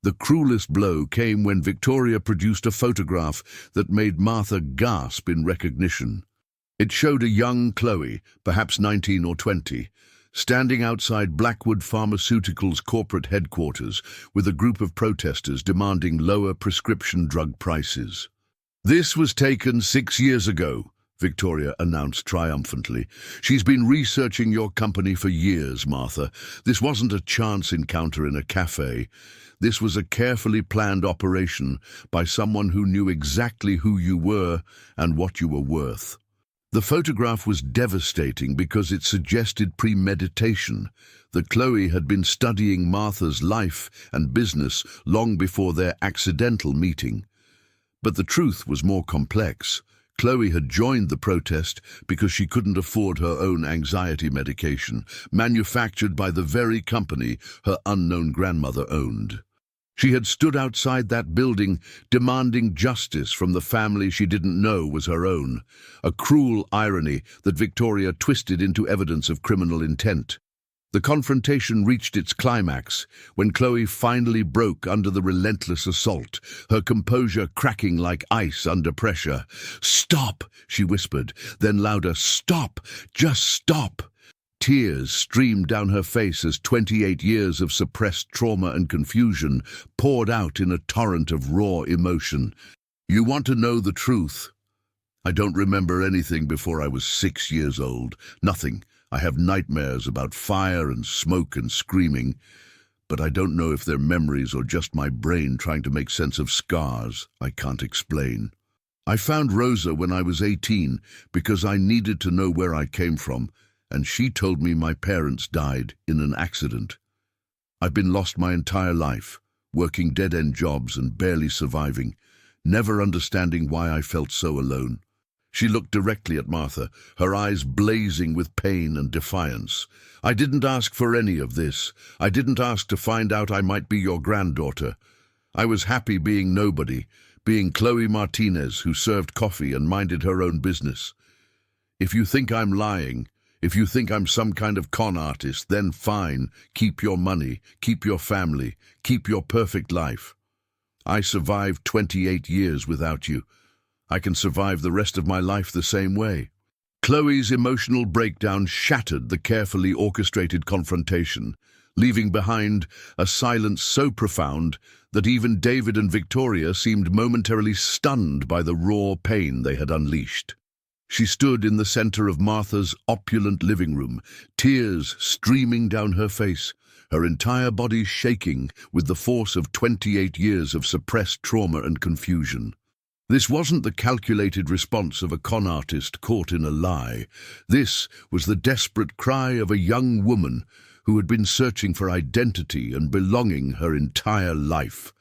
The cruelest blow came when Victoria produced a photograph that made Martha gasp in recognition. It showed a young Chloe, perhaps 19 or 20, standing outside Blackwood Pharmaceuticals' corporate headquarters with a group of protesters demanding lower prescription drug prices. "This was taken 6 years ago," Victoria announced triumphantly. "She's been researching your company for years, Martha. This wasn't a chance encounter in a cafe. This was a carefully planned operation by someone who knew exactly who you were and what you were worth." The photograph was devastating because it suggested premeditation, that Chloe had been studying Martha's life and business long before their accidental meeting. But the truth was more complex. Chloe had joined the protest because she couldn't afford her own anxiety medication, manufactured by the very company her unknown grandmother owned. She had stood outside that building demanding justice from the family she didn't know was her own, a cruel irony that Victoria twisted into evidence of criminal intent. The confrontation reached its climax when Chloe finally broke under the relentless assault, her composure cracking like ice under pressure. "Stop," she whispered, then louder, "Stop, just stop." Tears streamed down her face as 28 years of suppressed trauma and confusion poured out in a torrent of raw emotion. "You want to know the truth? I don't remember anything before I was 6 years old. Nothing. I have nightmares about fire and smoke and screaming, but I don't know if they're memories or just my brain trying to make sense of scars I can't explain. I found Rosa when I was 18 because I needed to know where I came from, and she told me my parents died in an accident. I've been lost my entire life, working dead-end jobs and barely surviving, never understanding why I felt so alone. She looked directly at Martha, her eyes blazing with pain and defiance. "I didn't ask for any of this. I didn't ask to find out I might be your granddaughter. I was happy being nobody, being Chloe Martinez, who served coffee and minded her own business. If you think I'm lying, if you think I'm some kind of con artist, then fine. Keep your money, keep your family, keep your perfect life. I survived 28 years without you. I can survive the rest of my life the same way." Chloe's emotional breakdown shattered the carefully orchestrated confrontation, leaving behind a silence so profound that even David and Victoria seemed momentarily stunned by the raw pain they had unleashed. She stood in the center of Martha's opulent living room, tears streaming down her face, her entire body shaking with the force of 28 years of suppressed trauma and confusion. This wasn't the calculated response of a con artist caught in a lie. This was the desperate cry of a young woman who had been searching for identity and belonging her entire life,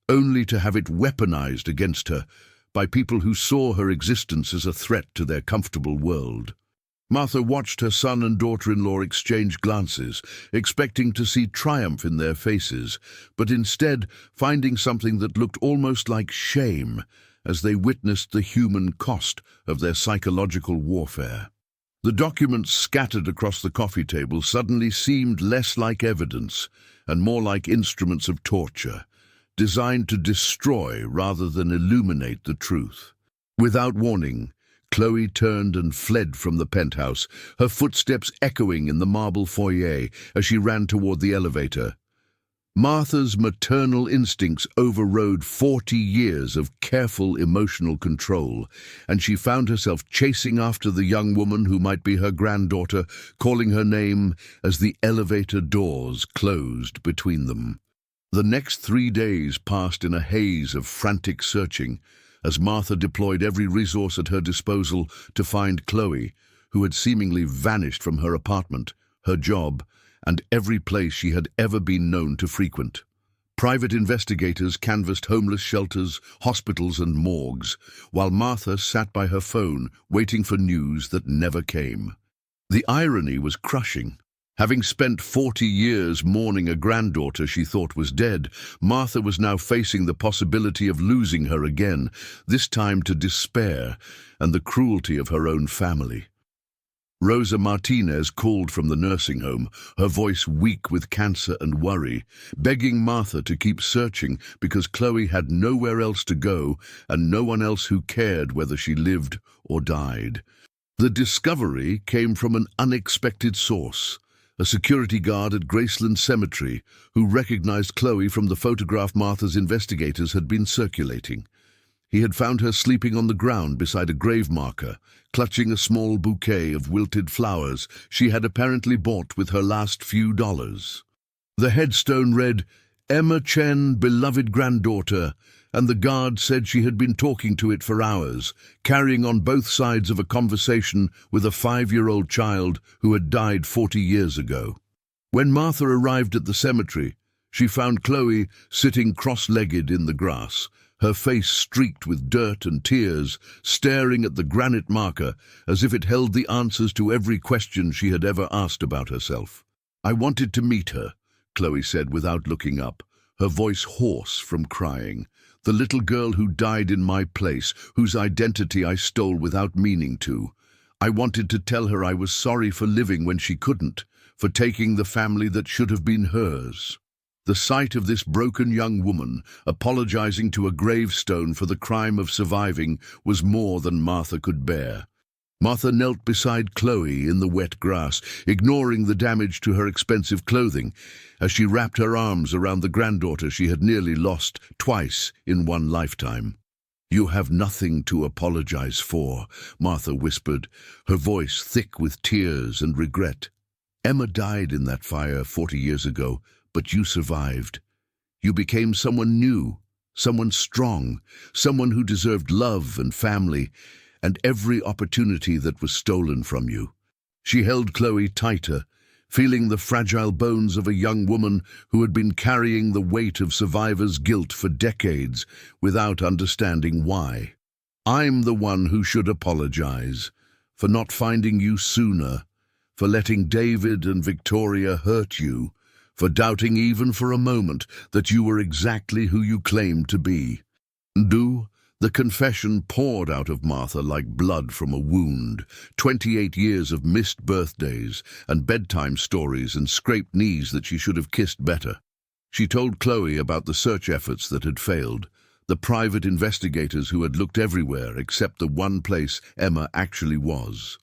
only to have it weaponized against her by people who saw her existence as a threat to their comfortable world. Martha watched her son and daughter-in-law exchange glances, expecting to see triumph in their faces, but instead finding something that looked almost like shame as they witnessed the human cost of their psychological warfare. The documents scattered across the coffee table suddenly seemed less like evidence and more like instruments of torture, designed to destroy rather than illuminate the truth. Without warning, Chloe turned and fled from the penthouse, her footsteps echoing in the marble foyer as she ran toward the elevator. Martha's maternal instincts overrode 40 years of careful emotional control, and she found herself chasing after the young woman who might be her granddaughter, calling her name as the elevator doors closed between them. The next 3 days passed in a haze of frantic searching, as Martha deployed every resource at her disposal to find Chloe, who had seemingly vanished from her apartment, her job, and every place she had ever been known to frequent. Private investigators canvassed homeless shelters, hospitals, and morgues, while Martha sat by her phone, waiting for news that never came. The irony was crushing. Having spent 40 years mourning a granddaughter she thought was dead, Martha was now facing the possibility of losing her again, this time to despair and the cruelty of her own family. Rosa Martinez called from the nursing home, her voice weak with cancer and worry, begging Martha to keep searching because Chloe had nowhere else to go and no one else who cared whether she lived or died. The discovery came from an unexpected source, a security guard at Graceland Cemetery who recognized Chloe from the photograph Martha's investigators had been circulating. He had found her sleeping on the ground beside a grave marker, clutching a small bouquet of wilted flowers she had apparently bought with her last few dollars. The headstone read, "Emma Chen, beloved granddaughter," and the guard said she had been talking to it for hours, carrying on both sides of a conversation with a 5-year-old child who had died 40 years ago. When Martha arrived at the cemetery, she found Chloe sitting cross-legged in the grass, her face streaked with dirt and tears, staring at the granite marker as if it held the answers to every question she had ever asked about herself. "I wanted to meet her," Chloe said without looking up, her voice hoarse from crying. "The little girl who died in my place, whose identity I stole without meaning to. I wanted to tell her I was sorry for living when she couldn't, for taking the family that should have been hers." The sight of this broken young woman apologizing to a gravestone for the crime of surviving was more than Martha could bear. Martha knelt beside Chloe in the wet grass, ignoring the damage to her expensive clothing, as she wrapped her arms around the granddaughter she had nearly lost twice in one lifetime. "You have nothing to apologize for," Martha whispered, her voice thick with tears and regret. "Emma died in that fire 40 years ago, but you survived. You became someone new, someone strong, someone who deserved love and family, and every opportunity that was stolen from you." She held Chloe tighter, feeling the fragile bones of a young woman who had been carrying the weight of survivor's guilt for decades without understanding why. I'm the one who should apologize for not finding you sooner, for letting David and Victoria hurt you, for doubting even for a moment that you were exactly who you claimed to be. The confession poured out of Martha like blood from a wound. 28 years of missed birthdays and bedtime stories and scraped knees that she should have kissed better. She told Chloe about the search efforts that had failed, the private investigators who had looked everywhere except the one place Emma actually was.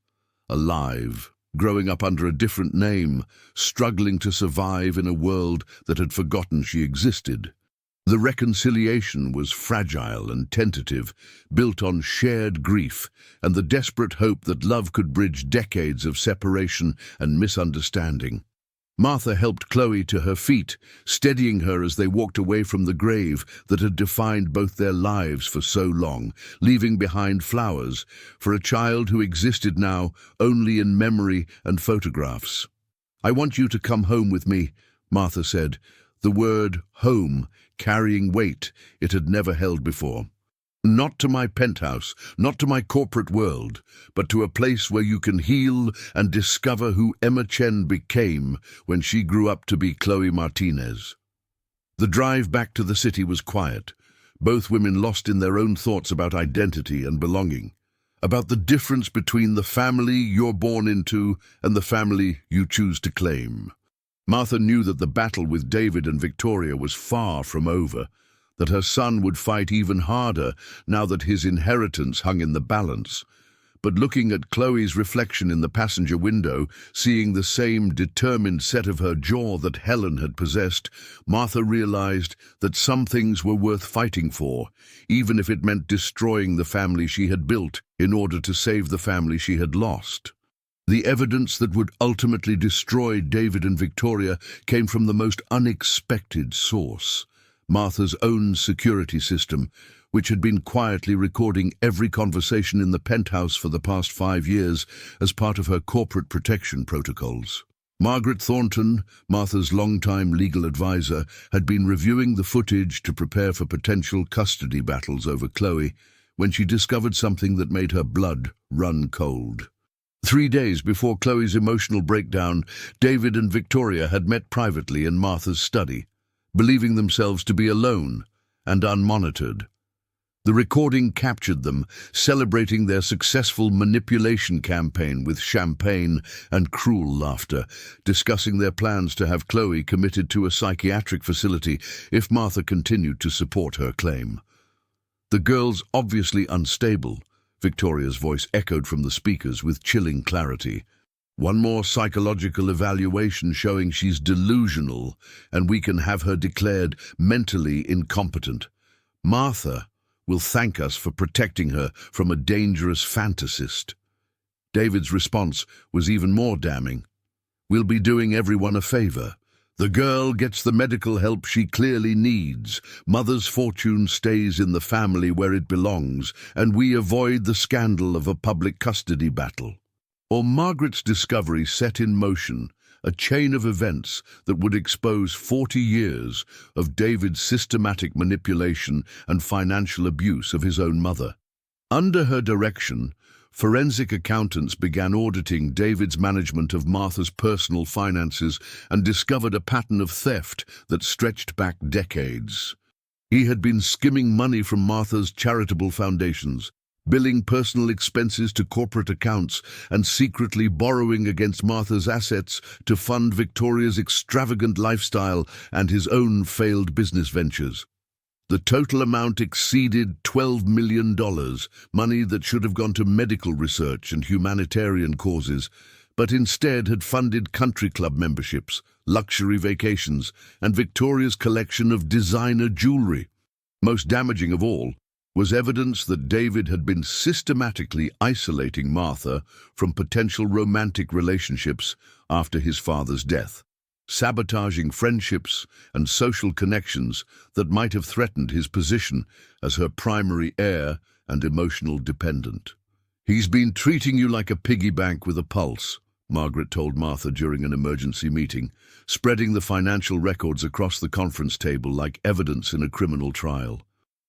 Alive, growing up under a different name, struggling to survive in a world that had forgotten she existed. The reconciliation was fragile and tentative, built on shared grief and the desperate hope that love could bridge decades of separation and misunderstanding. Martha helped Chloe to her feet, steadying her as they walked away from the grave that had defined both their lives for so long, leaving behind flowers for a child who existed now only in memory and photographs. "I want you to come home with me," Martha said, the word home carrying weight it had never held before. "Not to my penthouse, not to my corporate world, but to a place where you can heal and discover who Emma Chen became when she grew up to be Chloe Martinez." The drive back to the city was quiet, both women lost in their own thoughts about identity and belonging, about the difference between the family you're born into and the family you choose to claim. Martha knew that the battle with David and Victoria was far from over, that her son would fight even harder now that his inheritance hung in the balance. But looking at Chloe's reflection in the passenger window, seeing the same determined set of her jaw that Helen had possessed, Martha realized that some things were worth fighting for, even if it meant destroying the family she had built in order to save the family she had lost. The evidence that would ultimately destroy David and Victoria came from the most unexpected source, Martha's own security system, which had been quietly recording every conversation in the penthouse for the past 5 years as part of her corporate protection protocols. Margaret Thornton, Martha's longtime legal advisor, had been reviewing the footage to prepare for potential custody battles over Chloe when she discovered something that made her blood run cold. 3 days before Chloe's emotional breakdown, David and Victoria had met privately in Martha's study, believing themselves to be alone and unmonitored. The recording captured them, celebrating their successful manipulation campaign with champagne and cruel laughter, discussing their plans to have Chloe committed to a psychiatric facility if Martha continued to support her claim. "The girl's obviously unstable," Victoria's voice echoed from the speakers with chilling clarity. "One more psychological evaluation showing she's delusional, and we can have her declared mentally incompetent. Martha will thank us for protecting her from a dangerous fantasist." David's response was even more damning. "We'll be doing everyone a favor. The girl gets the medical help she clearly needs. Mother's fortune stays in the family where it belongs, and we avoid the scandal of a public custody battle." Or Margaret's discovery set in motion a chain of events that would expose 40 years of David's systematic manipulation and financial abuse of his own mother. Under her direction, forensic accountants began auditing David's management of Martha's personal finances and discovered a pattern of theft that stretched back decades. He had been skimming money from Martha's charitable foundations, billing personal expenses to corporate accounts, and secretly borrowing against Martha's assets to fund Victoria's extravagant lifestyle and his own failed business ventures. The total amount exceeded $12 million, money that should have gone to medical research and humanitarian causes, but instead had funded country club memberships, luxury vacations, and Victoria's collection of designer jewelry. Most damaging of all was evidence that David had been systematically isolating Martha from potential romantic relationships after his father's death, sabotaging friendships and social connections that might have threatened his position as her primary heir and emotional dependent. "He's been treating you like a piggy bank with a pulse," Margaret told Martha during an emergency meeting, spreading the financial records across the conference table like evidence in a criminal trial.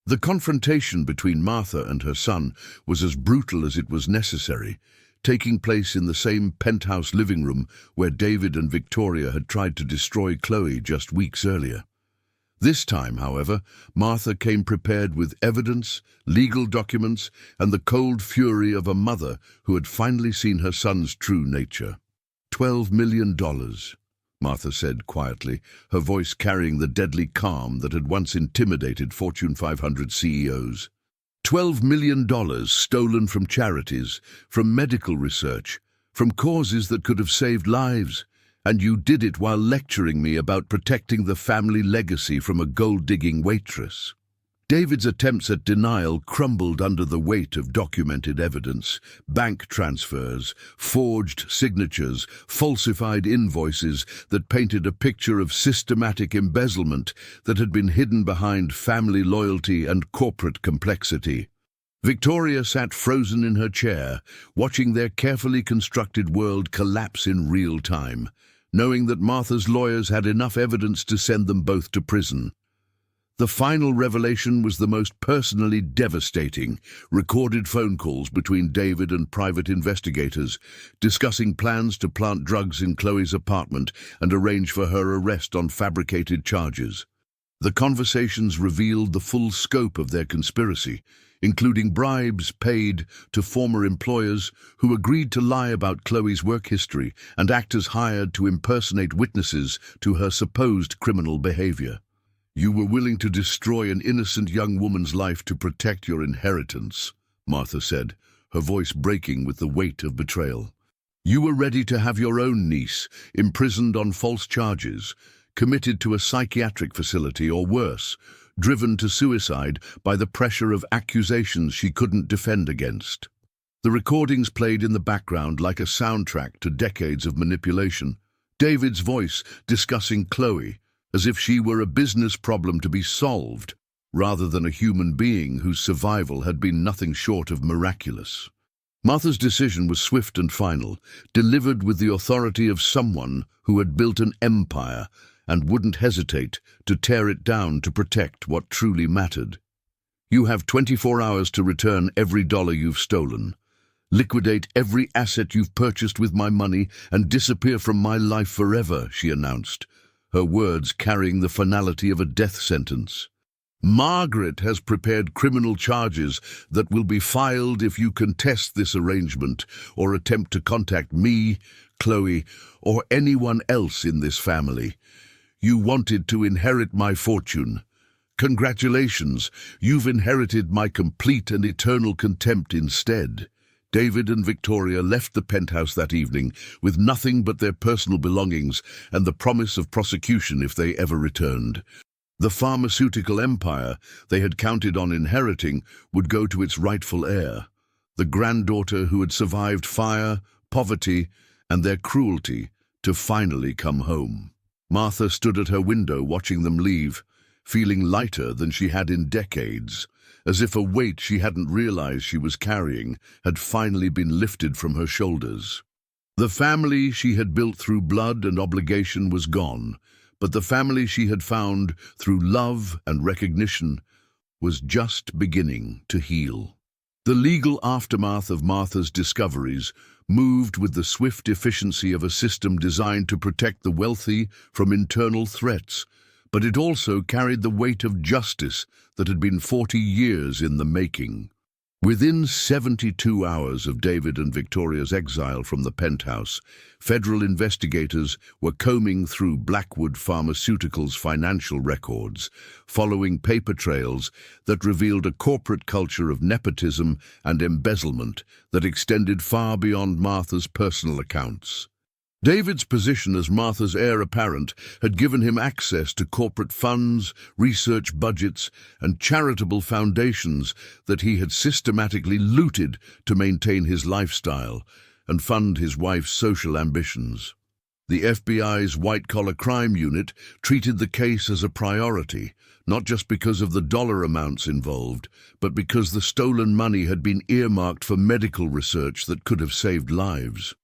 The confrontation between Martha and her son was as brutal as it was necessary, taking place in the same penthouse living room where David and Victoria had tried to destroy Chloe just weeks earlier. This time, however, Martha came prepared with evidence, legal documents, and the cold fury of a mother who had finally seen her son's true nature. $12 million, Martha said quietly, her voice carrying the deadly calm that had once intimidated Fortune 500 CEOs. $12 million stolen from charities, from medical research, from causes that could have saved lives. And you did it while lecturing me about protecting the family legacy from a gold-digging waitress. David's attempts at denial crumbled under the weight of documented evidence, bank transfers, forged signatures, falsified invoices that painted a picture of systematic embezzlement that had been hidden behind family loyalty and corporate complexity. Victoria sat frozen in her chair, watching their carefully constructed world collapse in real time, knowing that Martha's lawyers had enough evidence to send them both to prison. The final revelation was the most personally devastating: recorded phone calls between David and private investigators, discussing plans to plant drugs in Chloe's apartment and arrange for her arrest on fabricated charges. The conversations revealed the full scope of their conspiracy, including bribes paid to former employers who agreed to lie about Chloe's work history and actors hired to impersonate witnesses to her supposed criminal behavior. You were willing to destroy an innocent young woman's life to protect your inheritance, Martha said, her voice breaking with the weight of betrayal. You were ready to have your own niece imprisoned on false charges, committed to a psychiatric facility or worse, driven to suicide by the pressure of accusations she couldn't defend against. The recordings played in the background like a soundtrack to decades of manipulation, David's voice discussing Chloe as if she were a business problem to be solved, rather than a human being whose survival had been nothing short of miraculous. Martha's decision was swift and final, delivered with the authority of someone who had built an empire and wouldn't hesitate to tear it down to protect what truly mattered. You have 24 hours to return every dollar you've stolen, liquidate every asset you've purchased with my money, and disappear from my life forever, she announced, her words carrying the finality of a death sentence. Margaret has prepared criminal charges that will be filed if you contest this arrangement or attempt to contact me, Chloe, or anyone else in this family. You wanted to inherit my fortune. Congratulations, you've inherited my complete and eternal contempt instead. David and Victoria left the penthouse that evening with nothing but their personal belongings and the promise of prosecution if they ever returned. The pharmaceutical empire they had counted on inheriting would go to its rightful heir, the granddaughter who had survived fire, poverty, and their cruelty to finally come home. Martha stood at her window watching them leave, feeling lighter than she had in decades, as if a weight she hadn't realized she was carrying had finally been lifted from her shoulders. The family she had built through blood and obligation was gone, but the family she had found through love and recognition was just beginning to heal. The legal aftermath of Martha's discoveries moved with the swift efficiency of a system designed to protect the wealthy from internal threats, but it also carried the weight of justice that had been 40 years in the making. Within 72 hours of David and Victoria's exile from the penthouse, federal investigators were combing through Blackwood Pharmaceuticals' financial records, following paper trails that revealed a corporate culture of nepotism and embezzlement that extended far beyond Martha's personal accounts. David's position as Martha's heir apparent had given him access to corporate funds, research budgets, and charitable foundations that he had systematically looted to maintain his lifestyle and fund his wife's social ambitions. The FBI's white-collar crime unit treated the case as a priority, not just because of the dollar amounts involved, but because the stolen money had been earmarked for medical research that could have saved lives.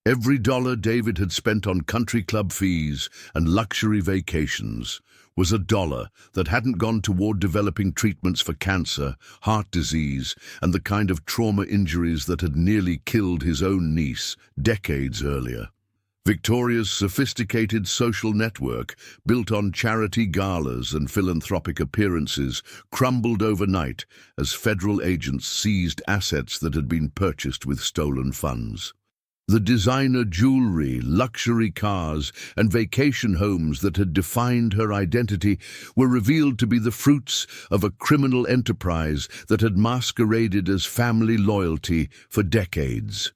Every dollar David had spent on country club fees and luxury vacations was a dollar that hadn't gone toward developing treatments for cancer, heart disease, and the kind of trauma injuries that had nearly killed his own niece decades earlier. Victoria's sophisticated social network, built on charity galas and philanthropic appearances, crumbled overnight as federal agents seized assets that had been purchased with stolen funds. The designer jewelry, luxury cars, and vacation homes that had defined her identity were revealed to be the fruits of a criminal enterprise that had masqueraded as family loyalty for decades.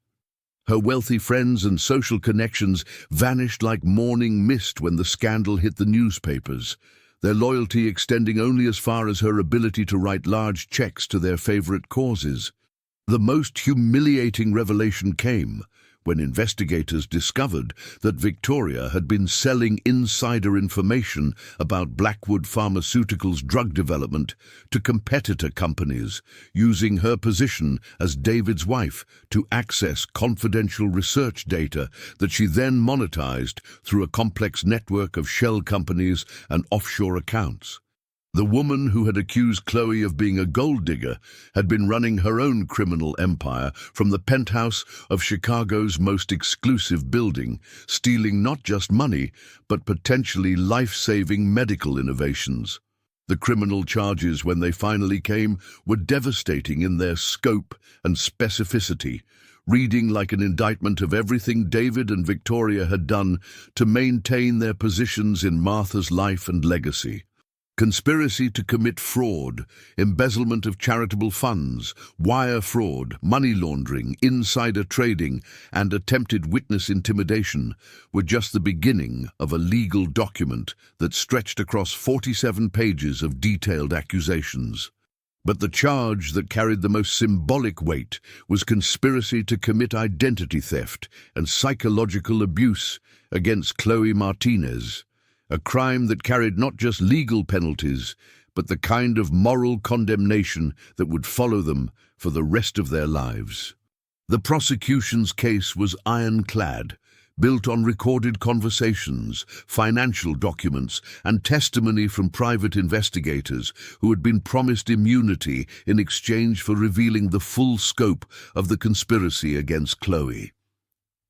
Her wealthy friends and social connections vanished like morning mist when the scandal hit the newspapers, their loyalty extending only as far as her ability to write large checks to their favorite causes. The most humiliating revelation came when investigators discovered that Victoria had been selling insider information about Blackwood Pharmaceuticals' drug development to competitor companies, using her position as David's wife to access confidential research data that she then monetized through a complex network of shell companies and offshore accounts. The woman who had accused Chloe of being a gold digger had been running her own criminal empire from the penthouse of Chicago's most exclusive building, stealing not just money, but potentially life-saving medical innovations. The criminal charges, when they finally came, were devastating in their scope and specificity, reading like an indictment of everything David and Victoria had done to maintain their positions in Martha's life and legacy. Conspiracy to commit fraud, embezzlement of charitable funds, wire fraud, money laundering, insider trading, and attempted witness intimidation were just the beginning of a legal document that stretched across 47 pages of detailed accusations. But the charge that carried the most symbolic weight was conspiracy to commit identity theft and psychological abuse against Chloe Martinez, a crime that carried not just legal penalties, but the kind of moral condemnation that would follow them for the rest of their lives. The prosecution's case was ironclad, built on recorded conversations, financial documents, and testimony from private investigators who had been promised immunity in exchange for revealing the full scope of the conspiracy against Chloe.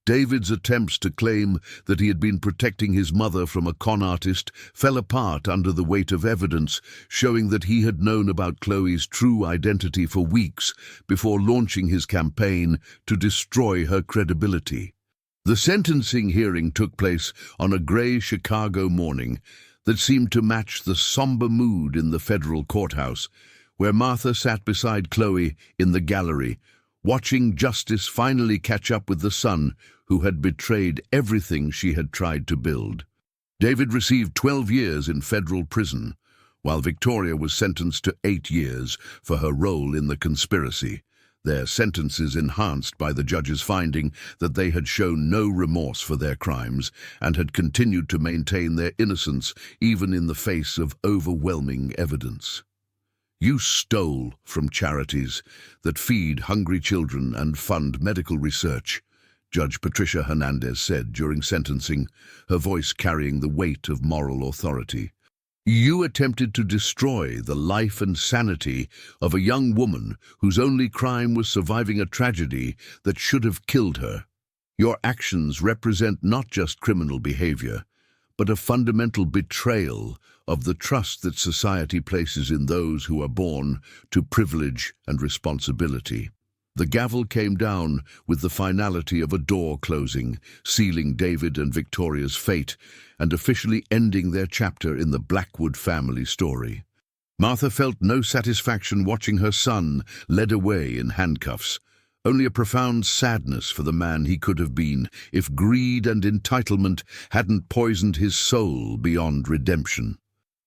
David's attempts to claim that he had been protecting his mother from a con artist fell apart under the weight of evidence showing that he had known about Chloe's true identity for weeks before launching his campaign to destroy her credibility. The sentencing hearing took place on a gray Chicago morning that seemed to match the somber mood in the federal courthouse, where Martha sat beside Chloe in the gallery, watching justice finally catch up with the son who had betrayed everything she had tried to build. David received 12 years in federal prison, while Victoria was sentenced to 8 years for her role in the conspiracy, their sentences enhanced by the judge's finding that they had shown no remorse for their crimes and had continued to maintain their innocence even in the face of overwhelming evidence. "You stole from charities that feed hungry children and fund medical research," Judge Patricia Hernandez said during sentencing, her voice carrying the weight of moral authority. "You attempted to destroy the life and sanity of a young woman whose only crime was surviving a tragedy that should have killed her. Your actions represent not just criminal behavior, but a fundamental betrayal of the trust that society places in those who are born to privilege and responsibility." The gavel came down with the finality of a door closing, sealing David and Victoria's fate and officially ending their chapter in the Blackwood family story. Martha felt no satisfaction watching her son led away in handcuffs, only a profound sadness for the man he could have been if greed and entitlement hadn't poisoned his soul beyond redemption.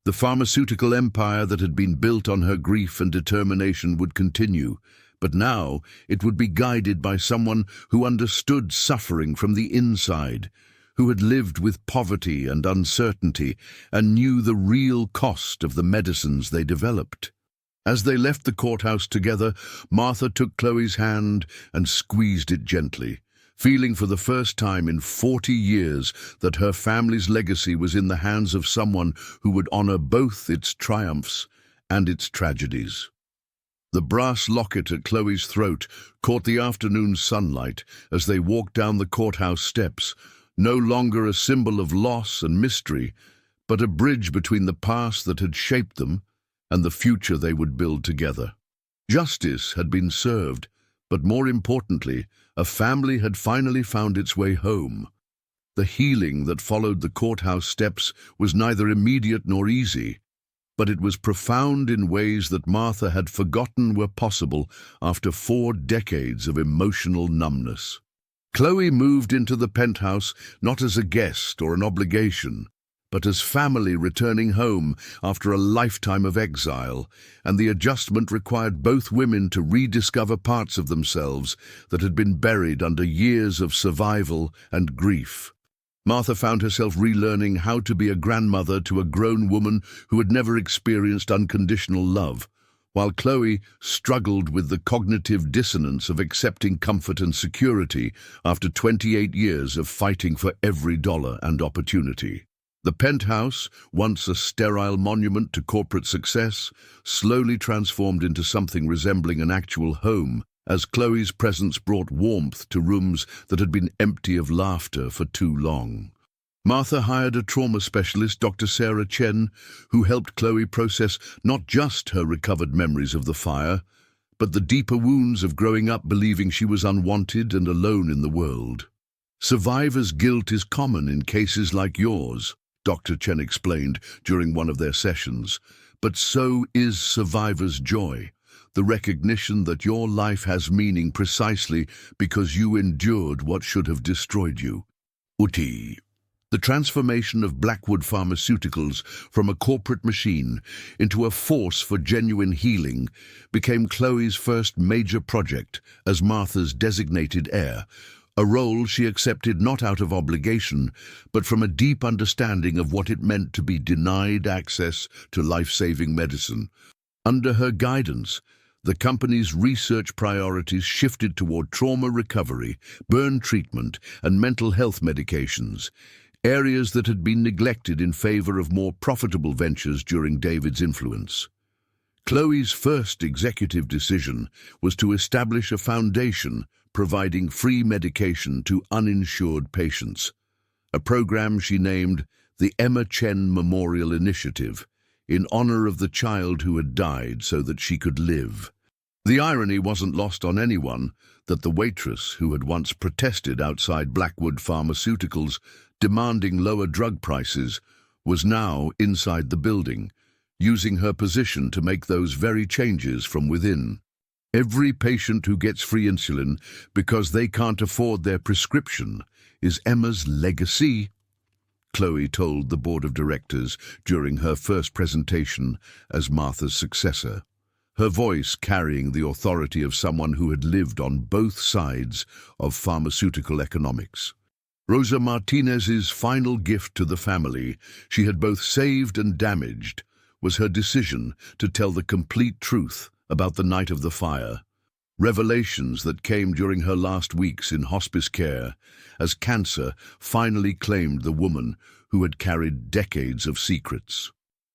The pharmaceutical empire that had been built on her grief and determination would continue, but now it would be guided by someone who understood suffering from the inside, who had lived with poverty and uncertainty and knew the real cost of the medicines they developed. As they left the courthouse together, Martha took Chloe's hand and squeezed it gently, feeling for the first time in 40 years that her family's legacy was in the hands of someone who would honor both its triumphs and its tragedies. The brass locket at Chloe's throat caught the afternoon sunlight as they walked down the courthouse steps, no longer a symbol of loss and mystery, but a bridge between the past that had shaped them and the future they would build together. Justice had been served, but more importantly, a family had finally found its way home. The healing that followed the courthouse steps was neither immediate nor easy, but it was profound in ways that Martha had forgotten were possible after 4 decades of emotional numbness. Chloe moved into the penthouse not as a guest or an obligation, but as family returning home after a lifetime of exile, and the adjustment required both women to rediscover parts of themselves that had been buried under years of survival and grief. Martha found herself relearning how to be a grandmother to a grown woman who had never experienced unconditional love, while Chloe struggled with the cognitive dissonance of accepting comfort and security after 28 years of fighting for every dollar and opportunity. The penthouse, once a sterile monument to corporate success, slowly transformed into something resembling an actual home, as Chloe's presence brought warmth to rooms that had been empty of laughter for too long. Martha hired a trauma specialist, Dr. Sarah Chen, who helped Chloe process not just her recovered memories of the fire, but the deeper wounds of growing up believing she was unwanted and alone in the world. Survivor's guilt is common in cases like yours, Dr. Chen explained during one of their sessions, but so is survivor's joy, the recognition that your life has meaning precisely because you endured what should have destroyed you. Uti. The transformation of Blackwood Pharmaceuticals from a corporate machine into a force for genuine healing became Chloe's first major project as Martha's designated heir, a role she accepted not out of obligation, but from a deep understanding of what it meant to be denied access to life-saving medicine. Under her guidance, the company's research priorities shifted toward trauma recovery, burn treatment, and mental health medications, areas that had been neglected in favor of more profitable ventures during David's influence. Chloe's first executive decision was to establish a foundation providing free medication to uninsured patients, a program she named the Emma Chen Memorial Initiative, in honor of the child who had died so that she could live. The irony wasn't lost on anyone that the waitress who had once protested outside Blackwood Pharmaceuticals demanding lower drug prices was now inside the building, using her position to make those very changes from within. Every patient who gets free insulin because they can't afford their prescription is Emma's legacy, Chloe told the board of directors during her first presentation as Martha's successor, her voice carrying the authority of someone who had lived on both sides of pharmaceutical economics. Rosa Martinez's final gift to the family she had both saved and damaged was her decision to tell the complete truth about the night of the fire, revelations that came during her last weeks in hospice care as cancer finally claimed the woman who had carried decades of secrets.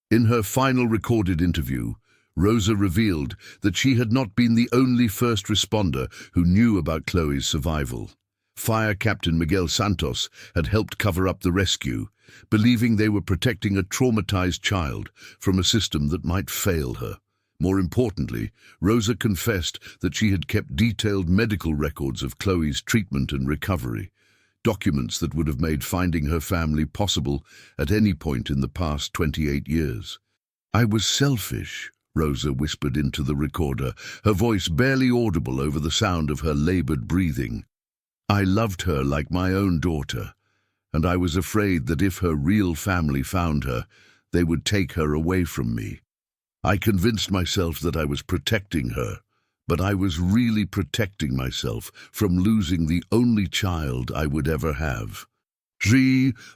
In her final recorded interview, Rosa revealed that she had not been the only first responder who knew about Chloe's survival. Fire Captain Miguel Santos had helped cover up the rescue, believing they were protecting a traumatized child from a system that might fail her. More importantly, Rosa confessed that she had kept detailed medical records of Chloe's treatment and recovery, documents that would have made finding her family possible at any point in the past 28 years. "I was selfish," Rosa whispered into the recorder, her voice barely audible over the sound of her labored breathing. "I loved her like my own daughter, and I was afraid that if her real family found her, they would take her away from me. I convinced myself that I was protecting her, but I was really protecting myself from losing the only child I would ever have."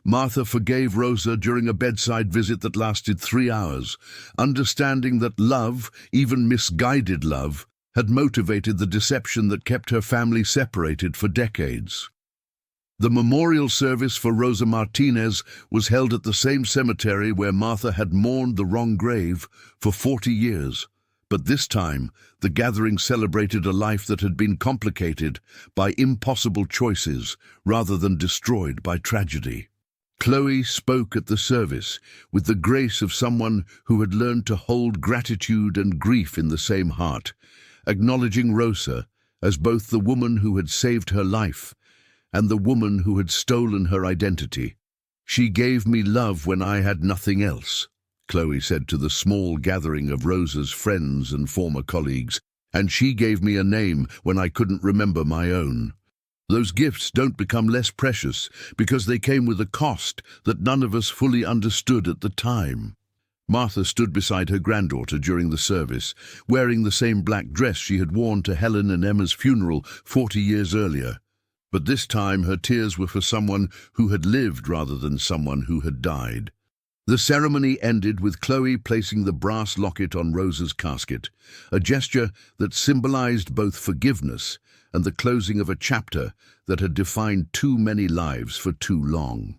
Martha forgave Rosa during a bedside visit that lasted 3 hours, understanding that love, even misguided love, had motivated the deception that kept her family separated for decades. The memorial service for Rosa Martinez was held at the same cemetery where Martha had mourned the wrong grave for 40 years. But this time, the gathering celebrated a life that had been complicated by impossible choices rather than destroyed by tragedy. Chloe spoke at the service with the grace of someone who had learned to hold gratitude and grief in the same heart, acknowledging Rosa as both the woman who had saved her life and the woman who had stolen her identity. "She gave me love when I had nothing else," Chloe said to the small gathering of Rosa's friends and former colleagues, "and she gave me a name when I couldn't remember my own." Those gifts don't become less precious because they came with a cost that none of us fully understood at the time. Martha stood beside her granddaughter during the service, wearing the same black dress she had worn to Helen and Emma's funeral 40 years earlier. But this time her tears were for someone who had lived rather than someone who had died. The ceremony ended with Chloe placing the brass locket on Rosa's casket, a gesture that symbolized both forgiveness and the closing of a chapter that had defined too many lives for too long.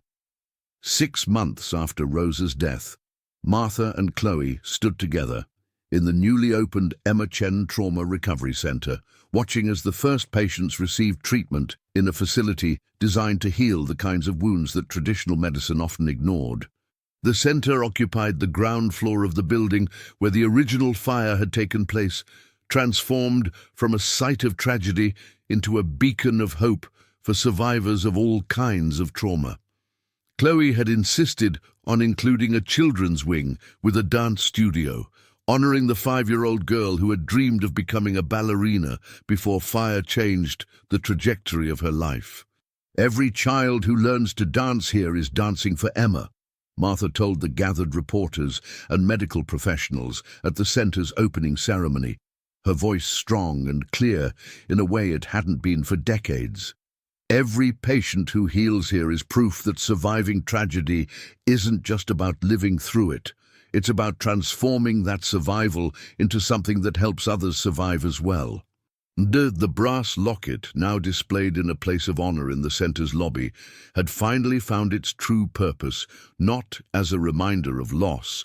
6 months after Rosa's death, Martha and Chloe stood together in the newly opened Emma Chen Trauma Recovery Center, watching as the first patients received treatment in a facility designed to heal the kinds of wounds that traditional medicine often ignored. The center occupied the ground floor of the building where the original fire had taken place, transformed from a site of tragedy into a beacon of hope for survivors of all kinds of trauma. Chloe had insisted on including a children's wing with a dance studio, honoring the 5-year-old girl who had dreamed of becoming a ballerina before fire changed the trajectory of her life. "Every child who learns to dance here is dancing for Emma," Martha told the gathered reporters and medical professionals at the center's opening ceremony, her voice strong and clear in a way it hadn't been for decades. "Every patient who heals here is proof that surviving tragedy isn't just about living through it. It's about transforming that survival into something that helps others survive as well." The brass locket, now displayed in a place of honor in the center's lobby, had finally found its true purpose, not as a reminder of loss,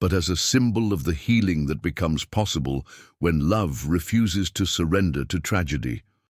but as a symbol of the healing that becomes possible when love refuses to surrender to tragedy.